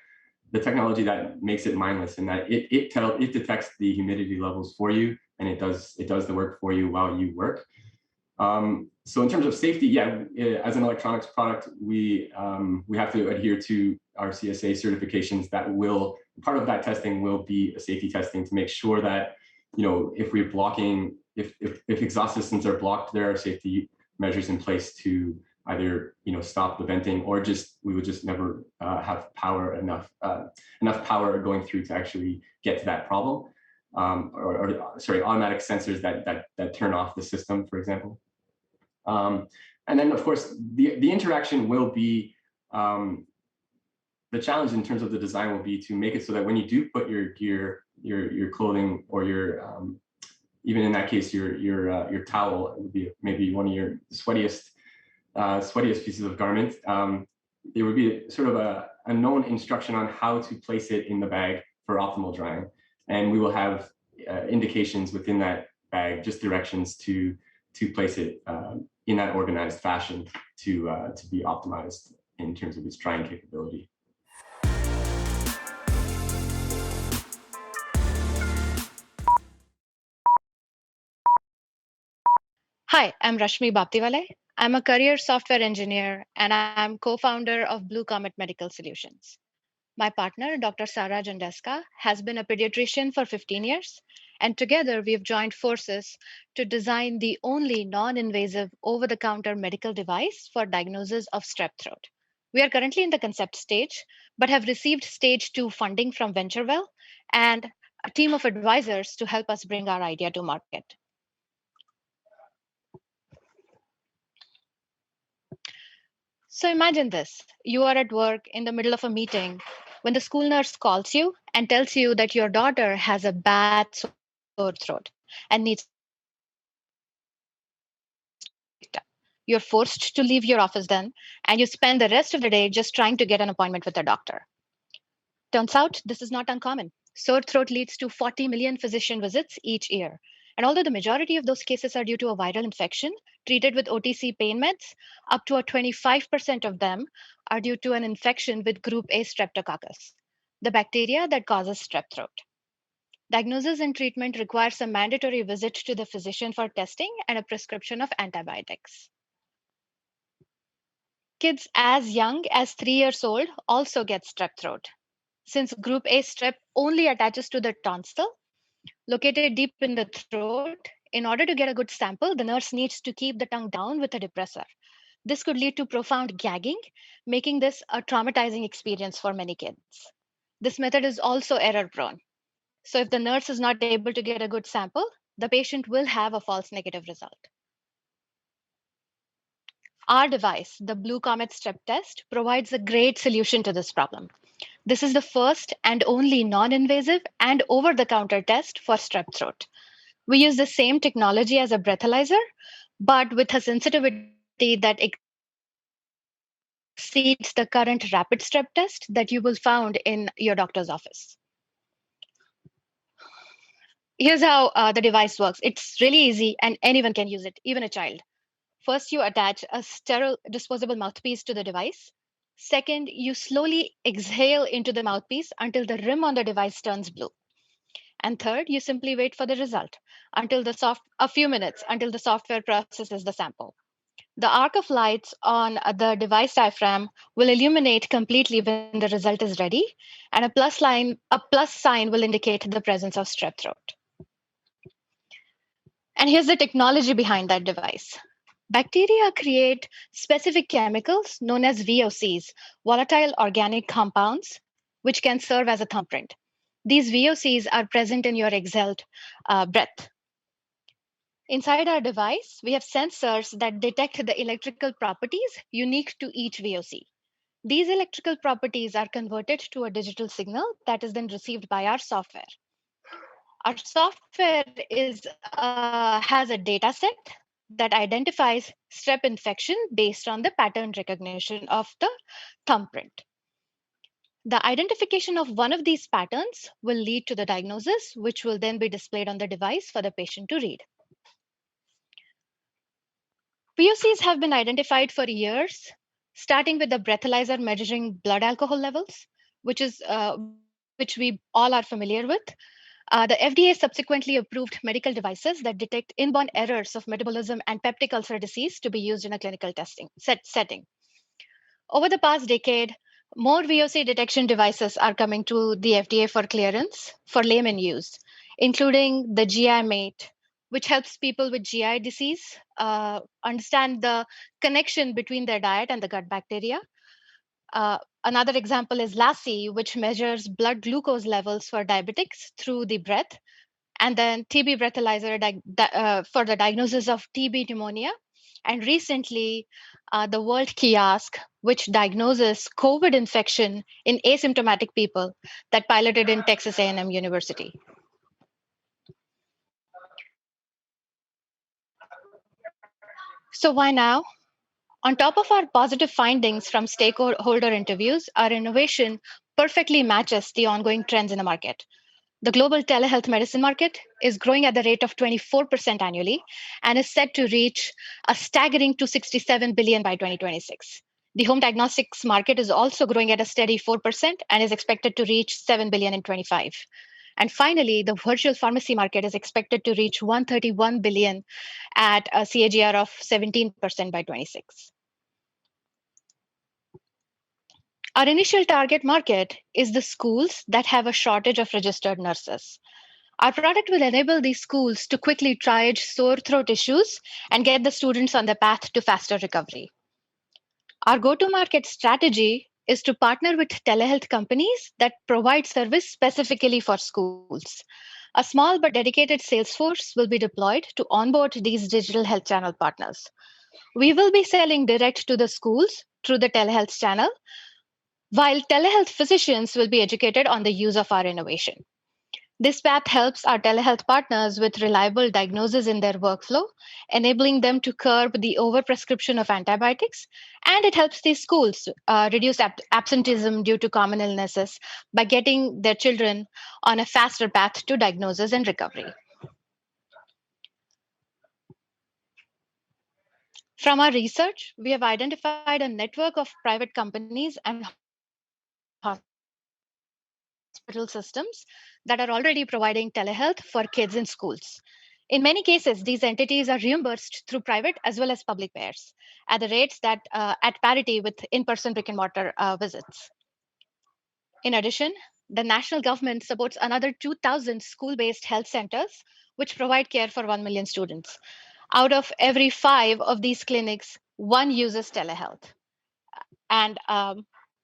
Speaker 15: the technology that makes it mindless, and that it detects the humidity levels for you, and it does the work for you while you work. So in terms of safety, yeah, as an electronics product, we have to adhere to our CSA certifications. Part of that testing will be a safety testing to make sure that, if we're blocking, if exhaust systems are blocked, there are safety measures in place to either stop the venting, or we would just never have power enough power going through to actually get to that problem. Sorry, automatic sensors that turn off the system, for example. And then, of course, the interaction will be, the challenge in terms of the design will be to make it so that when you do put your gear, your clothing, or your, even in that case, your towel, it would be maybe one of your sweatiest pieces of garment, there would be sort of a known instruction on how to place it in the bag for optimal drying. And we will have indications within that bag, just directions to place it in that organized fashion to be optimized in terms of its drying capability.
Speaker 8: Hi, I'm Rashmi Baptiwale. I'm a career software engineer and I'm co-founder of Blue Comet Medical Solutions. My partner, Dr. Sarah Jandeska, has been a pediatrician for 15 years, and together we've joined forces to design the only non-invasive over-the-counter medical device for diagnosis of strep throat. We are currently in the concept stage, but have received stage 2 funding from VentureWell and a team of advisors to help us bring our idea to market. So imagine this. You are at work in the middle of a meeting when the school nurse calls you and tells you that your daughter has a bad sore throat and needs. You're forced to leave your office then, and you spend the rest of the day just trying to get an appointment with a doctor. Turns out this is not uncommon. Sore throat leads to 40 million physician visits each year. And although the majority of those cases are due to a viral infection treated with OTC pain meds, up to 25% of them are due to an infection with group A streptococcus, the bacteria that causes strep throat. Diagnosis and treatment requires a mandatory visit to the physician for testing and a prescription of antibiotics. Kids as young as 3 years old also get strep throat. Since group A strep only attaches to the tonsil, located deep in the throat, in order to get a good sample, the nurse needs to keep the tongue down with a depressor. This could lead to profound gagging, making this a traumatizing experience for many kids. This method is also error-prone. So if the nurse is not able to get a good sample, the patient will have a false negative result. Our device, the Blue Comet Strep Test, provides a great solution to this problem. This is the first and only non-invasive and over-the-counter test for strep throat. We use the same technology as a breathalyzer, but with a sensitivity that exceeds the current rapid strep test that you will find in your doctor's office. Here's how the device works. It's really easy and anyone can use it, even a child. First, you attach a sterile disposable mouthpiece to the device. Second, you slowly exhale into the mouthpiece until the rim on the device turns blue. And third, you simply wait for the result until a few minutes until the software processes the sample. The arc of lights on the device diaphragm will illuminate completely when the result is ready, and a plus sign will indicate the presence of strep throat. And here's the technology behind that device. Bacteria create specific chemicals known as VOCs, volatile organic compounds, which can serve as a thumbprint. These VOCs are present in your exhaled breath. Inside our device, we have sensors that detect the electrical properties unique to each VOC. These electrical properties are converted to a digital signal that is then received by our software. Our software has a data set that identifies strep infection based on the pattern recognition of the thumbprint. The identification of one of these patterns will lead to the diagnosis, which will then be displayed on the device for the patient to read. VOCs have been identified for years, starting with the breathalyzer measuring blood alcohol levels, which we all are familiar with. The FDA subsequently approved medical devices that detect inborn errors of metabolism and peptic ulcer disease to be used in a clinical testing setting. Over the past decade, more VOC detection devices are coming to the FDA for clearance for layman use, including the GI Mate, which helps people with GI disease understand the connection between their diet and the gut bacteria. Another example is Lassie, which measures blood glucose levels for diabetics through the breath, and then TB breathalyzer for the diagnosis of TB pneumonia. And recently, the World Kiosk, which diagnoses COVID infection in asymptomatic people that piloted in Texas A&M University. So why now? On top of our positive findings from stakeholder interviews, our innovation perfectly matches the ongoing trends in the market. The global telehealth medicine market is growing at the rate of 24% annually and is set to reach a staggering $267 billion by 2026. The home diagnostics market is also growing at a steady 4% and is expected to reach $7 billion in 25. And finally, the virtual pharmacy market is expected to reach $131 billion at a CAGR of 17% by 26. Our initial target market is the schools that have a shortage of registered nurses. Our product will enable these schools to quickly triage sore throat issues and get the students on the path to faster recovery. Our go-to-market strategy is to partner with telehealth companies that provide service specifically for schools. A small but dedicated sales force will be deployed to onboard these digital health channel partners. We will be selling direct to the schools through the telehealth channel, while telehealth physicians will be educated on the use of our innovation. This path helps our telehealth partners with reliable diagnosis in their workflow, enabling them to curb the overprescription of antibiotics, and it helps these schools reduce absenteeism due to common illnesses by getting their children on a faster path to diagnosis and recovery. From our research, we have identified a network of private companies and hospital systems that are already providing telehealth for kids in schools. In many cases, these entities are reimbursed through private as well as public payers at the rates that at parity with in-person brick and mortar visits. In addition, the national government supports another 2,000 school-based health centers, which provide care for 1 million students. Out of every 5 of these clinics, 1 uses telehealth and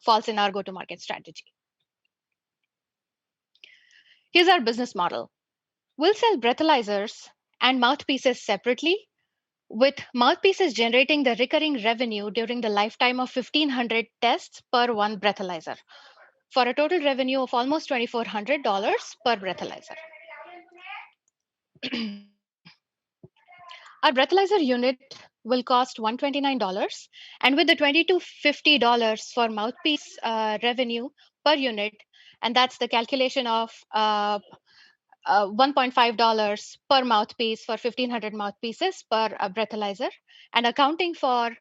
Speaker 8: falls in our go-to-market strategy. Here's our business model. We'll sell breathalyzers and mouthpieces separately, with mouthpieces generating the recurring revenue during the lifetime of 1,500 tests per 1 breathalyzer, for a total revenue of almost $2,400 per breathalyzer. Our breathalyzer unit will cost $129, and with the $2,250 for mouthpiece revenue per unit, and that's the calculation of $1.5 per mouthpiece for 1,500 mouthpieces per breathalyzer, and accounting for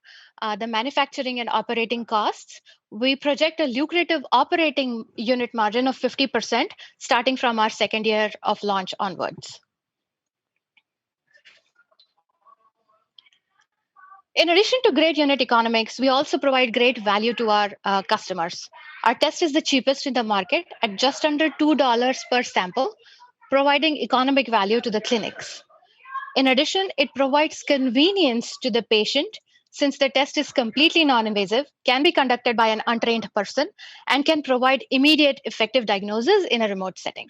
Speaker 8: the manufacturing and operating costs, we project a lucrative operating unit margin of 50% starting from our second year of launch onwards. In addition to great unit economics, we also provide great value to our customers. Our test is the cheapest in the market at just under $2 per sample, providing economic value to the clinics. In addition, it provides convenience to the patient since the test is completely non-invasive, can be conducted by an untrained person, and can provide immediate effective diagnosis in a remote setting.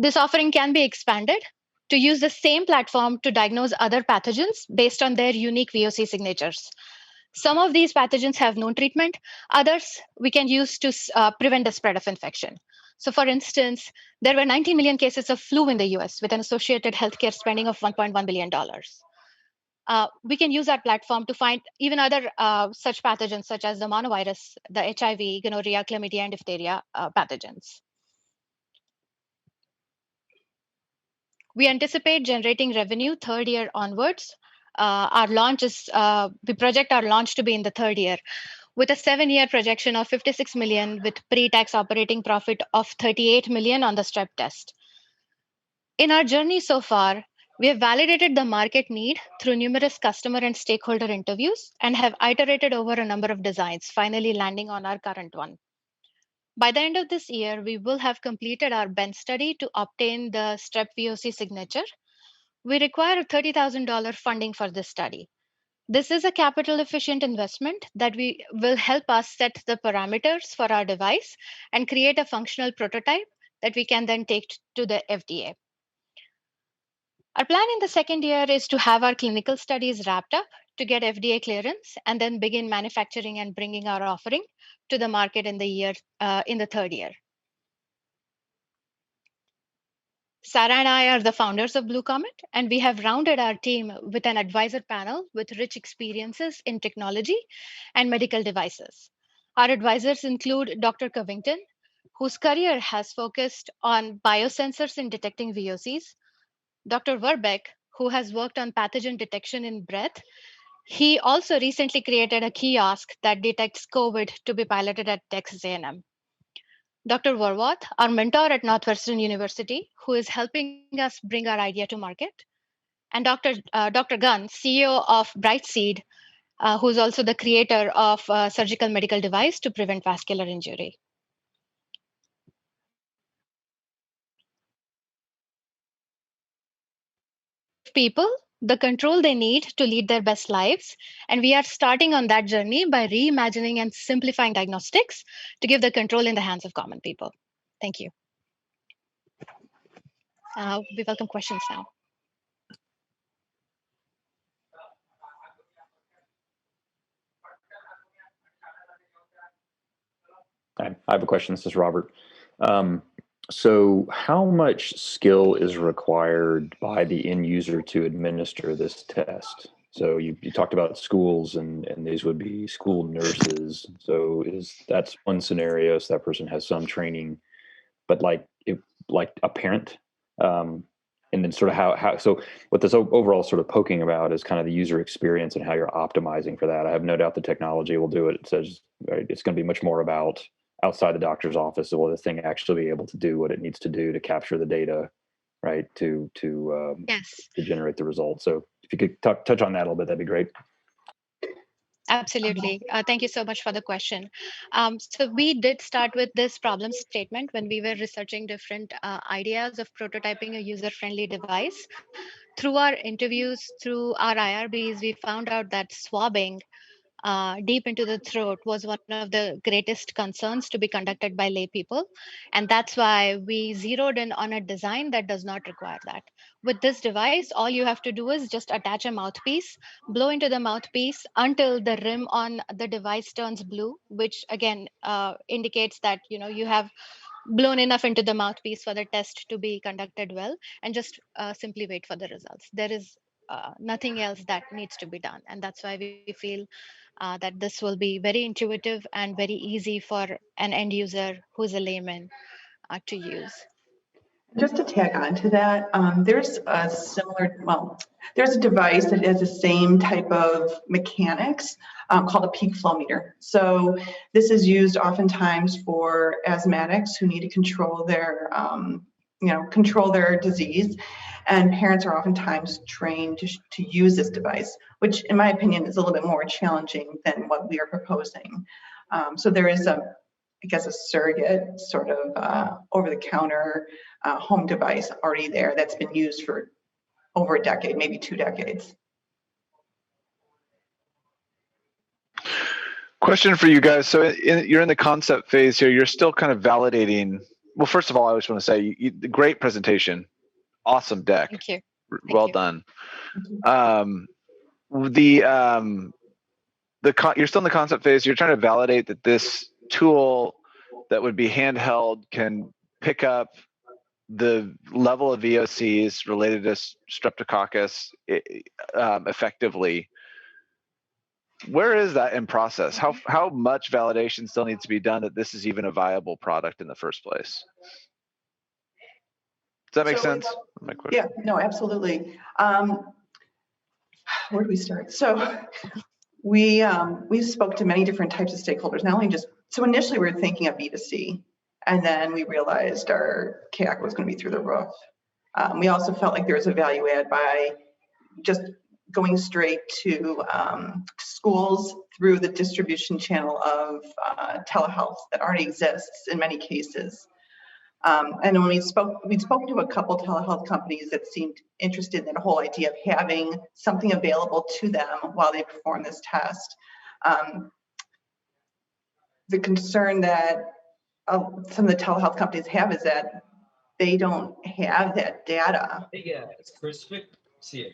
Speaker 8: This offering can be expanded to use the same platform to diagnose other pathogens based on their unique VOC signatures. Some of these pathogens have known treatment, others we can use to prevent the spread of infection. So for instance, there were 19 million cases of flu in the US with an associated healthcare spending of $1.1 billion. We can use our platform to find even other such pathogens such as the monovirus, the HIV, gonorrhea, chlamydia, and diphtheria pathogens. We anticipate generating revenue third year onwards. We project our launch to be in the third year with a 7-year projection of $56 million with pre-tax operating profit of $38 million on the strep test. In our journey so far, we have validated the market need through numerous customer and stakeholder interviews and have iterated over a number of designs, finally landing on our current one. By the end of this year, we will have completed our bench study to obtain the strep VOC signature. We require $30,000 funding for this study. This is a capital efficient investment that will help us set the parameters for our device and create a functional prototype that we can then take to the FDA. Our plan in the second year is to have our clinical studies wrapped up to get FDA clearance and then begin manufacturing and bringing our offering to the market in the third year. Sarah and I are the founders of Blue Comet, and we have rounded our team with an advisor panel with rich experiences in technology and medical devices. Our advisors include Dr. Covington, whose career has focused on biosensors in detecting VOCs, Dr. Verbeck, who has worked on pathogen detection in breath. He also recently created a kiosk that detects COVID to be piloted at Texas A&M. Dr. Verwath, our mentor at Northwestern University, who is helping us bring our idea to market, and Dr. Gunn, CEO of Brightseed, who's also the creator of a surgical medical device to prevent vascular injury. People the control they need to lead their best lives. And we are starting on that journey by reimagining and simplifying diagnostics to give the control in the hands of common people. Thank you. We welcome questions now.
Speaker 16: I have a question. This is Robert. So how much skill is required by the end user to administer this test? So you talked about schools and these would be school nurses. So that's one scenario. So that person has some training, but like a parent, and then sort of how so what this overall sort of poking about is kind of the user experience and how you're optimizing for that. I have no doubt the technology will do it. It says it's going to be much more about outside the doctor's office, will the thing actually be able to do what it needs to do to capture the data, right? To generate the results. So if you could touch on that a little bit, that'd be great.
Speaker 8: Absolutely. Thank you so much for the question. So we did start with this problem statement when we were researching different ideas of prototyping a user-friendly device. Through our interviews, through our IRBs, we found out that swabbing deep into the throat was one of the greatest concerns to be conducted by lay people. And that's why we zeroed in on a design that does not require that. With this device, all you have to do is just attach a mouthpiece, blow into the mouthpiece until the rim on the device turns blue, which again indicates that you have blown enough into the mouthpiece for the test to be conducted well, and just simply wait for the results. There is nothing else that needs to be done. And that's why we feel that this will be very intuitive and very easy for an end user who's a layman to use.
Speaker 9: Just to tag on to that, there's a there's a device that has the same type of mechanics called a peak flow meter. So this is used oftentimes for asthmatics who need to control their, control their disease. And parents are oftentimes trained to use this device, which in my opinion is a little bit more challenging than what we are proposing. So there is a surrogate sort of over-the-counter home device already there that's been used for over a decade, maybe 2 decades.
Speaker 17: Question for you guys. So you're in the concept phase here. You're still kind of validating. Well, first of all, I just want to say, great presentation. Awesome deck.
Speaker 8: Thank you.
Speaker 9: Well
Speaker 17: done. You're still in the concept phase. You're trying to validate that this tool that would be handheld can pick up the level of VOCs related to streptococcus effectively. Where is that in process? How much validation still needs to be done that this is even a viable product in the first place? Does that make sense?
Speaker 9: Yeah, no, absolutely. Where do we start? So we spoke to many different types of stakeholders. Not only so initially we were thinking of B2C, and then we realized our CAC was going to be through the roof. We also felt like there was a value add by just going straight to schools through the distribution channel of telehealth that already exists in many cases. And when we'd spoken to a couple telehealth companies that seemed interested in that whole idea of having something available to them while they perform this test. The concern that some of the telehealth companies have is that they don't have that data.
Speaker 22: Yeah, it's perfect. See it.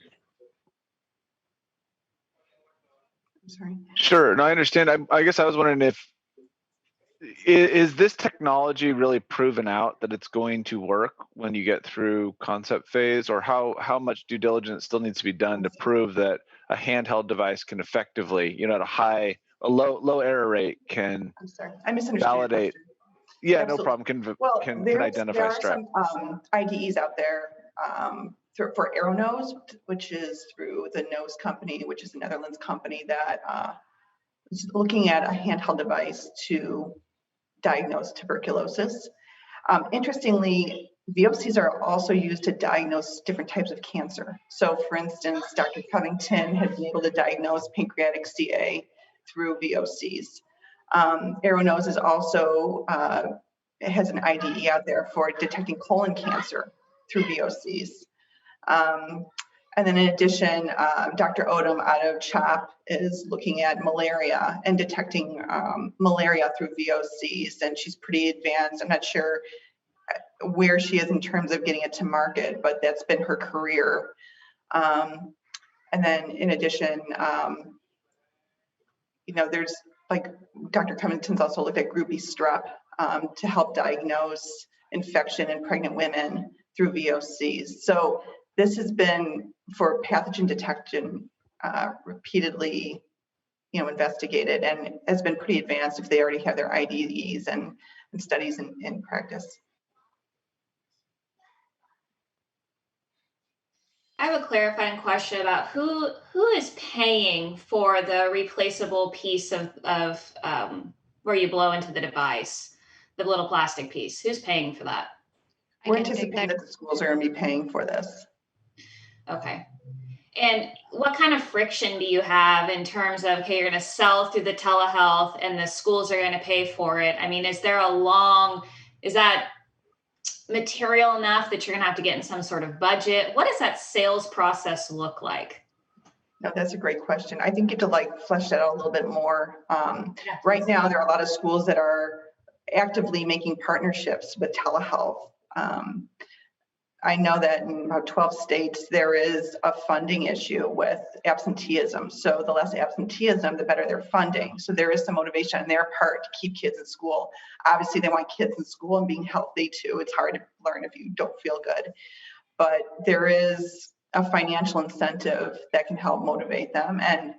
Speaker 9: I'm sorry.
Speaker 17: Sure. No, I understand. I guess I was wondering if is this technology really proven out that it's going to work when you get through concept phase, or how much due diligence still needs to be done to prove that a handheld device can effectively, at a low error rate can
Speaker 9: I'm sorry, I misunderstood your
Speaker 17: validate?
Speaker 9: question.
Speaker 17: Yeah,
Speaker 9: Absolutely.
Speaker 17: no problem.
Speaker 9: Well,
Speaker 17: Can
Speaker 9: there
Speaker 17: identify
Speaker 9: are
Speaker 17: strep.
Speaker 9: some IDEs out there for AeroNose, which is through the Nose company, which is a Netherlands company that is looking at a handheld device to diagnose tuberculosis. Interestingly, VOCs are also used to diagnose different types of cancer. So for instance, Dr. Covington has been able to diagnose pancreatic CA through VOCs. AeroNose is also has an IDE out there for detecting colon cancer through VOCs. And then in addition, Dr. Odom out of CHOP is looking at malaria and detecting malaria through VOCs, and she's pretty advanced. I'm not sure where she is in terms of getting it to market, but that's been her career. And then in addition, there's like Dr. Covington's also looked at group B strep to help diagnose infection in pregnant women through VOCs. So this has been for pathogen detection repeatedly, investigated and has been pretty advanced if they already have their IDEs and studies in practice.
Speaker 5: I have a clarifying question about who is paying for the replaceable piece of where you blow into the device, the little plastic piece. Who's paying for that?
Speaker 9: We're anticipating that the schools are going to be paying for this.
Speaker 5: Okay. And what kind of friction do you have in terms of, okay, you're going to sell through the telehealth and the schools are going to pay for it? I mean, is that material enough that you're going to have to get in some sort of budget? What does that sales process look like?
Speaker 9: No, that's a great question. I think you have to flesh that out a little bit more. Right now, there are a lot of schools that are actively making partnerships with telehealth. I know that in about 12 states, there is a funding issue with absenteeism. So the less absenteeism, the better their funding. So there is some motivation on their part to keep kids in school. Obviously, they want kids in school and being healthy too. It's hard to learn if you don't feel good. But there is a financial incentive that can help motivate them. And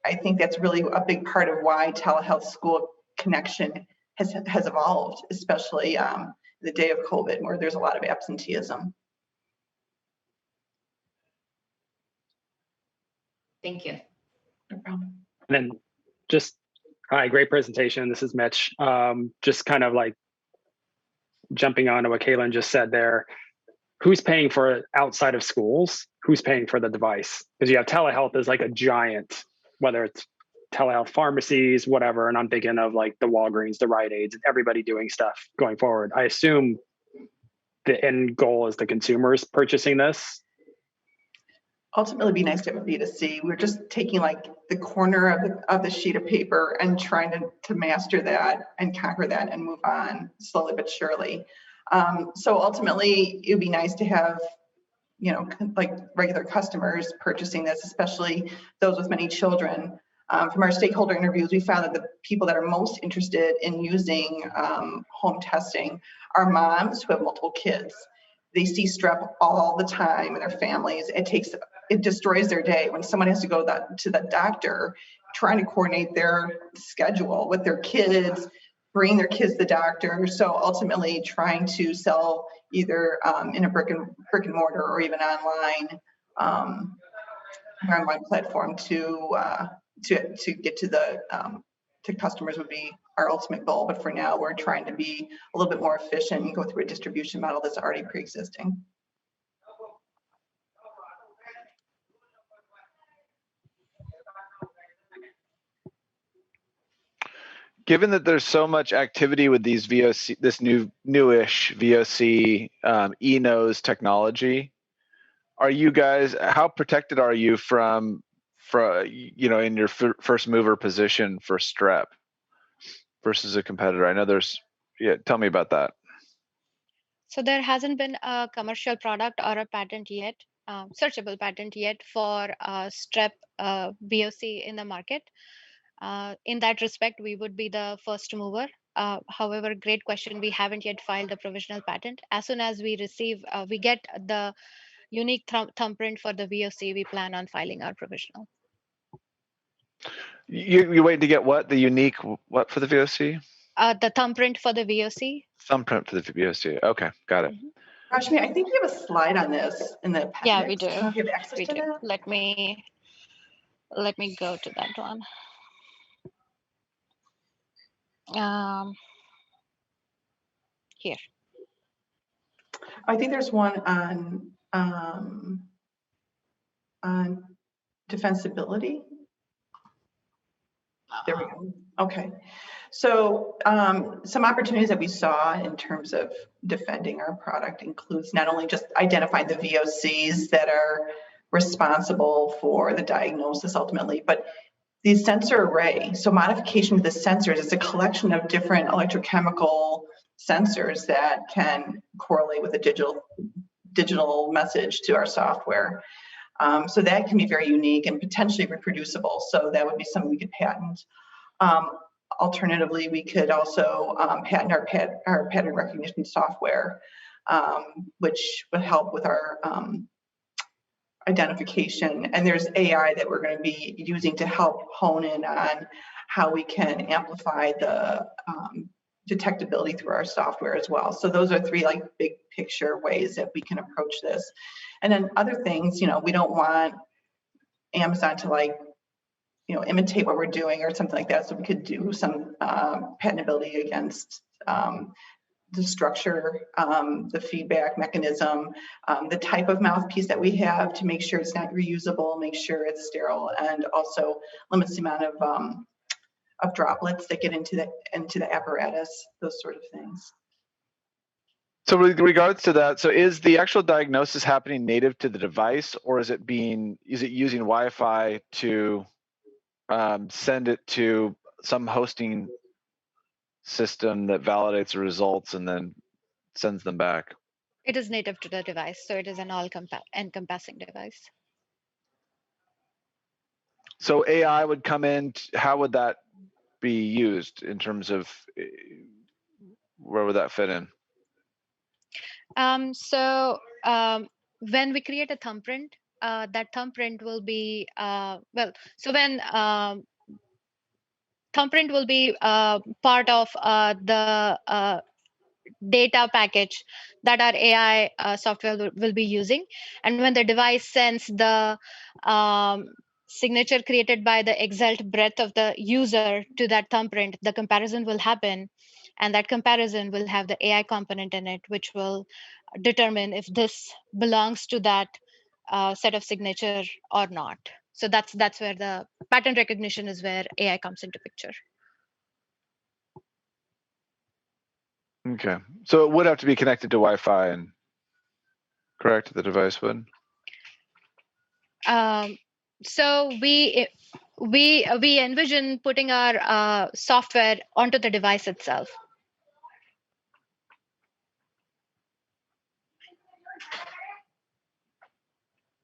Speaker 9: I think that's really a big part of why telehealth school connection has evolved, especially the day of COVID, where there's a lot of absenteeism.
Speaker 5: Thank you.
Speaker 9: No problem.
Speaker 6: And then hi, great presentation. This is Mitch. Just kind of jumping on to what Kaylin just said there. Who's paying for it outside of schools? Who's paying for the device? Because you have telehealth as a giant, whether it's telehealth pharmacies, whatever. And I'm thinking of the Walgreens, the Rite Aids, and everybody doing stuff going forward. I assume the end goal is the consumers purchasing this.
Speaker 9: Ultimately, it'd be nice to have a B2C. We're just taking the corner of the sheet of paper and trying to master that and conquer that and move on slowly but surely. So ultimately, it would be nice to have, regular customers purchasing this, especially those with many children. From our stakeholder interviews, we found that the people that are most interested in using home testing are moms who have multiple kids. They see strep all the time in their families. It destroys their day when someone has to go to the doctor, trying to coordinate their schedule with their kids, bring their kids to the doctor. So ultimately trying to sell either in a brick and mortar or even online platform to get to the to customers would be our ultimate goal. But for now, we're trying to be a little bit more efficient and go through a distribution model that's already pre-existing.
Speaker 17: Given that there's so much activity with these VOC, this newish VOC eNose technology, are you guys, how protected are you from in your first mover position for strep versus a competitor? I know tell me about that.
Speaker 8: So there hasn't been a commercial product or a patent yet, searchable patent yet for strep VOC in the market. In that respect, we would be the first mover However, great question. We haven't yet filed the provisional patent. As soon as we receive, we get the unique thumbprint for the VOC, we plan on filing our provisional.
Speaker 17: You're waiting to get what? The unique what for the VOC?
Speaker 8: The thumbprint for the VOC.
Speaker 17: Thumbprint for the VOC. Okay, got it.
Speaker 9: Rashmi, I think you have a slide on this in the appendix.
Speaker 8: Yeah, we do.
Speaker 9: Do you have access
Speaker 8: We
Speaker 9: to
Speaker 8: do.
Speaker 9: that?
Speaker 8: Let me go to that one. Here.
Speaker 9: I think there's one on defensibility. There we go. Okay. So some opportunities that we saw in terms of defending our product includes not only just identifying the VOCs that are responsible for the diagnosis ultimately, but the sensor array. So modification of the sensors is a collection of different electrochemical sensors that can correlate with a digital message to our software. So that can be very unique and potentially reproducible. So that would be something we could patent. Alternatively, we could also patent our pattern recognition software, which would help with our identification. And there's AI that we're going to be using to help hone in on how we can amplify the detectability through our software as well. So those are three like big picture ways that we can approach this. And then other things, we don't want Amazon to imitate what we're doing or something like that. So we could do some patentability against the structure, the feedback mechanism, the type of mouthpiece that we have to make sure it's not reusable, make sure it's sterile, and also limits the amount of droplets that get into the apparatus, those sort of things.
Speaker 17: So with regards to that, so is the actual diagnosis happening native to the device, or is it using Wi-Fi to send it to some hosting system that validates the results and then sends them back?
Speaker 8: It is native to the device, so it is an all-encompassing device.
Speaker 17: So AI would come in. How would that be used in terms of where would that fit in?
Speaker 8: When we create a thumbprint, that thumbprint will be thumbprint will be part of the data package that our AI software will be using. And when the device sends the signature created by the exact breath of the user to that thumbprint, the comparison will happen. And that comparison will have the AI component in it, which will determine if this belongs to that set of signature or not. So that's where the pattern recognition is, where AI comes into picture.
Speaker 17: Okay, so it would have to be connected to Wi-Fi, and correct? The device would.
Speaker 8: So we envision putting our software onto the device itself.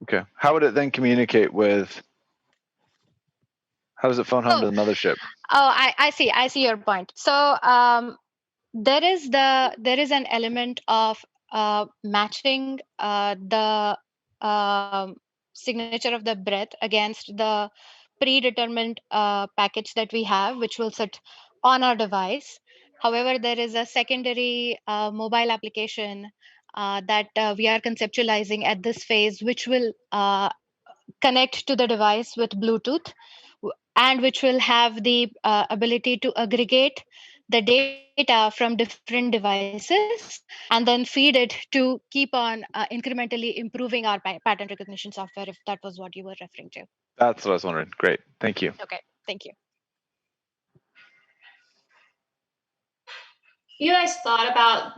Speaker 17: Okay, how would it then communicate with? How does it phone home to the mothership?
Speaker 8: Oh, I see your point. So there is an element of matching the signature of the breath against the predetermined package that we have, which will sit on our device. However, there is a secondary mobile application that we are conceptualizing at this phase, which will connect to the device with Bluetooth, and which will have the ability to aggregate the data from different devices and then feed it to keep on incrementally improving our pattern recognition software, if that was what you were referring to.
Speaker 17: That's what I was wondering. Great, thank you.
Speaker 8: Okay, thank you.
Speaker 5: You guys thought about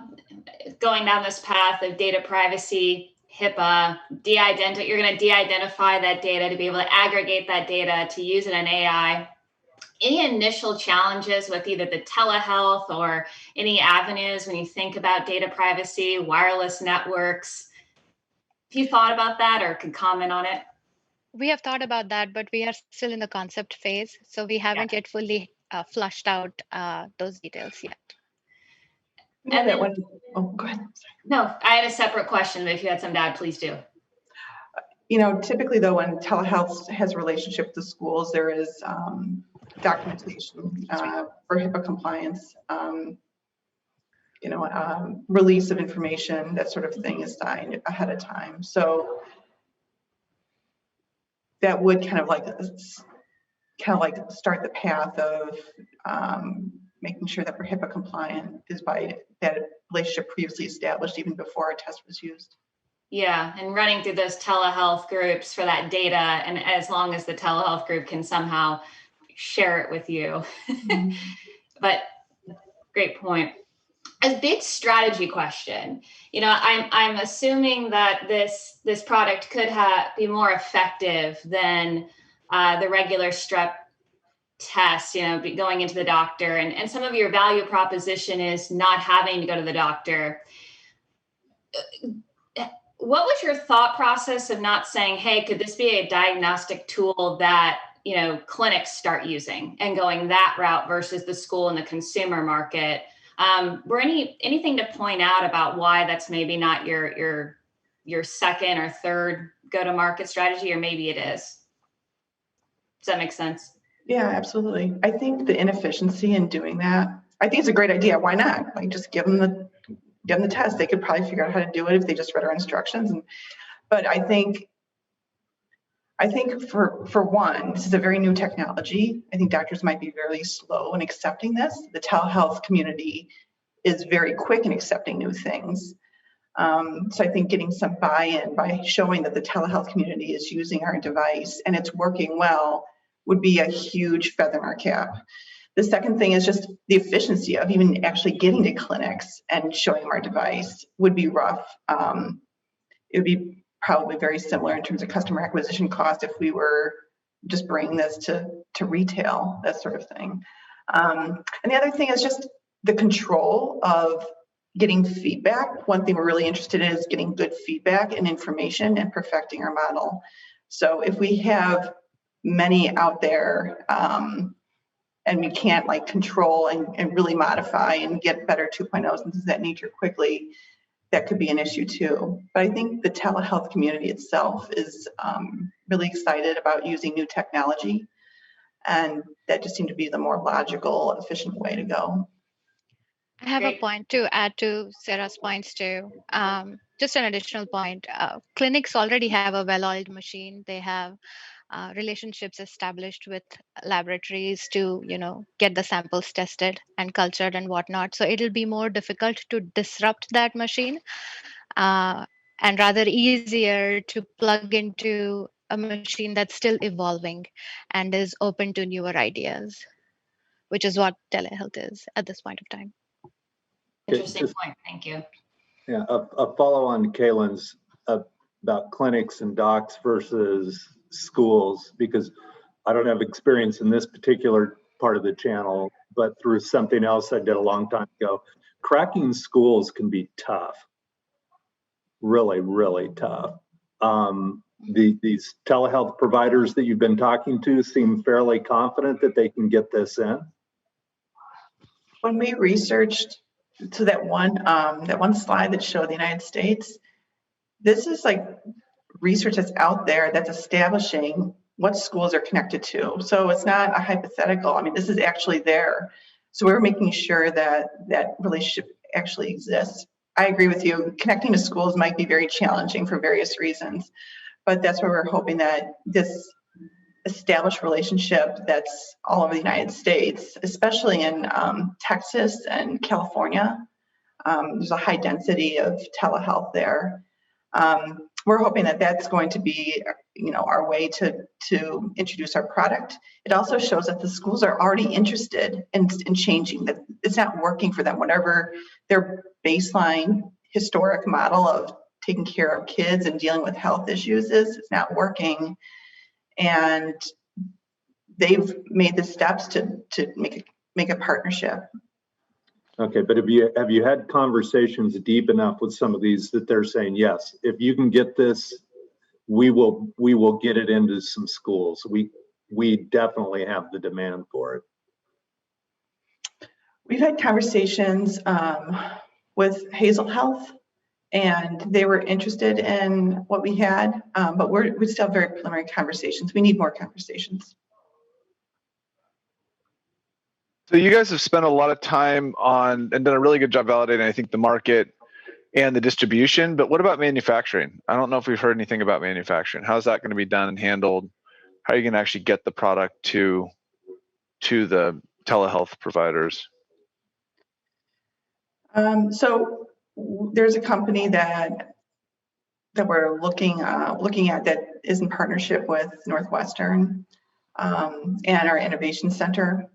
Speaker 5: going down this path of data privacy, HIPAA, you're going to de-identify that data to be able to aggregate that data to use it in AI. Any initial challenges with either the telehealth or any avenues when you think about data privacy, wireless networks? Have you thought about that or could comment on it?
Speaker 8: We have thought about that, but we are still in the concept phase. So we haven't yet fully flushed out those details yet.
Speaker 9: Yeah,
Speaker 5: And
Speaker 9: that
Speaker 5: then-
Speaker 9: one, oh, go ahead.
Speaker 5: No, I had a separate question, but if you had some to add, please do.
Speaker 9: You know, typically though, when telehealth has a relationship with the schools, there is documentation for HIPAA compliance, release of information, that sort of thing is signed ahead of time. So that would kind of like start the path of making sure that we're HIPAA compliant is by that relationship previously established even before a test was used.
Speaker 5: Yeah, and running through those telehealth groups for that data, and as long as the telehealth group can somehow share it with you. But great point. A big strategy question. I'm assuming that this product could be more effective than the regular strep test, going into the doctor, and some of your value proposition is not having to go to the doctor. What was your thought process of not saying, hey, could this be a diagnostic tool that, clinics start using and going that route versus the school and the consumer market? Were anything to point out about why that's maybe not your second or third go-to-market strategy, or maybe it is? Does that make sense?
Speaker 9: Yeah, absolutely. I think the inefficiency in doing that, I think it's a great idea. Why not? Like, just give them the test. They could probably figure out how to do it if they just read our instructions. But I think for one, this is a very new technology. I think doctors might be very slow in accepting this. The telehealth community is very quick in accepting new things. So I think getting some buy-in by showing that the telehealth community is using our device and it's working well would be a huge feather in our cap. The second thing is just the efficiency of even actually getting to clinics and showing our device would be rough. It would be probably very similar in terms of customer acquisition cost if we were just bringing this to retail, that sort of thing. And the other thing is just the control of getting feedback. One thing we're really interested in is getting good feedback and information and perfecting our model. So if we have many out there and we can't control and really modify and get better 2.0s and things of that nature quickly, that could be an issue too. But I think the telehealth community itself is really excited about using new technology, and that just seemed to be the more logical, efficient way to go.
Speaker 8: I have a point to add to Sarah's points too. Just an additional point. Clinics already have a well-oiled machine. They have relationships established with laboratories to, get the samples tested and cultured and whatnot. So it'll be more difficult to disrupt that machine, and rather easier to plug into a machine that's still evolving and is open to newer ideas, which is what telehealth is at this point of time.
Speaker 5: Interesting point. Thank you.
Speaker 18: Yeah, a follow on to Kaylin's about clinics and docs versus schools, because I don't have experience in this particular part of the channel, but through something else I did a long time ago, cracking schools can be tough. Really, really tough. These telehealth providers that you've been talking to seem fairly confident that they can get this in.
Speaker 9: When we researched, so that one slide that showed the United States, this is research that's out there that's establishing what schools are connected to. So it's not a hypothetical. I mean, this is actually there. So we're making sure that that relationship actually exists. I agree with you. Connecting to schools might be very challenging for various reasons, but that's where we're hoping that this established relationship that's all over the United States, especially in Texas and California. There's a high density of telehealth there. We're hoping that that's going to be, our way to introduce our product. It also shows that the schools are already interested in changing, that it's not working for them. Whatever their baseline historic model of taking care of kids and dealing with health issues is, it's not working. And they've made the steps to make a partnership.
Speaker 18: Okay, but have you had conversations deep enough with some of these that they're saying, yes, if you can get this, we will get it into some schools. We definitely have the demand for it.
Speaker 9: We've had conversations with Hazel Health, and they were interested in what we had, but we still have very preliminary conversations. We need more conversations.
Speaker 17: So you guys have spent a lot of time on and done a really good job validating, I think, the market and the distribution, but what about manufacturing? I don't know if we've heard anything about manufacturing. How's that going to be done and handled? How are you going to actually get the product to the telehealth providers?
Speaker 9: So there's a company that we're looking at that is in partnership with Northwestern and our innovation center,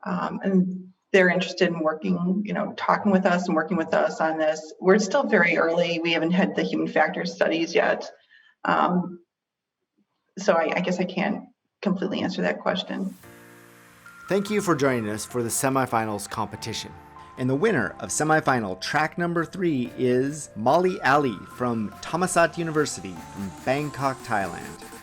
Speaker 9: and they're interested in working, talking with us and working with us on this. We're still very early. We haven't had the human factor studies yet, so I guess I can't completely answer that question.
Speaker 1: Thank you for joining us for the semifinals competition. And the winner of semifinal track number 3 is Molly Ali from Thammasat University in Bangkok, Thailand.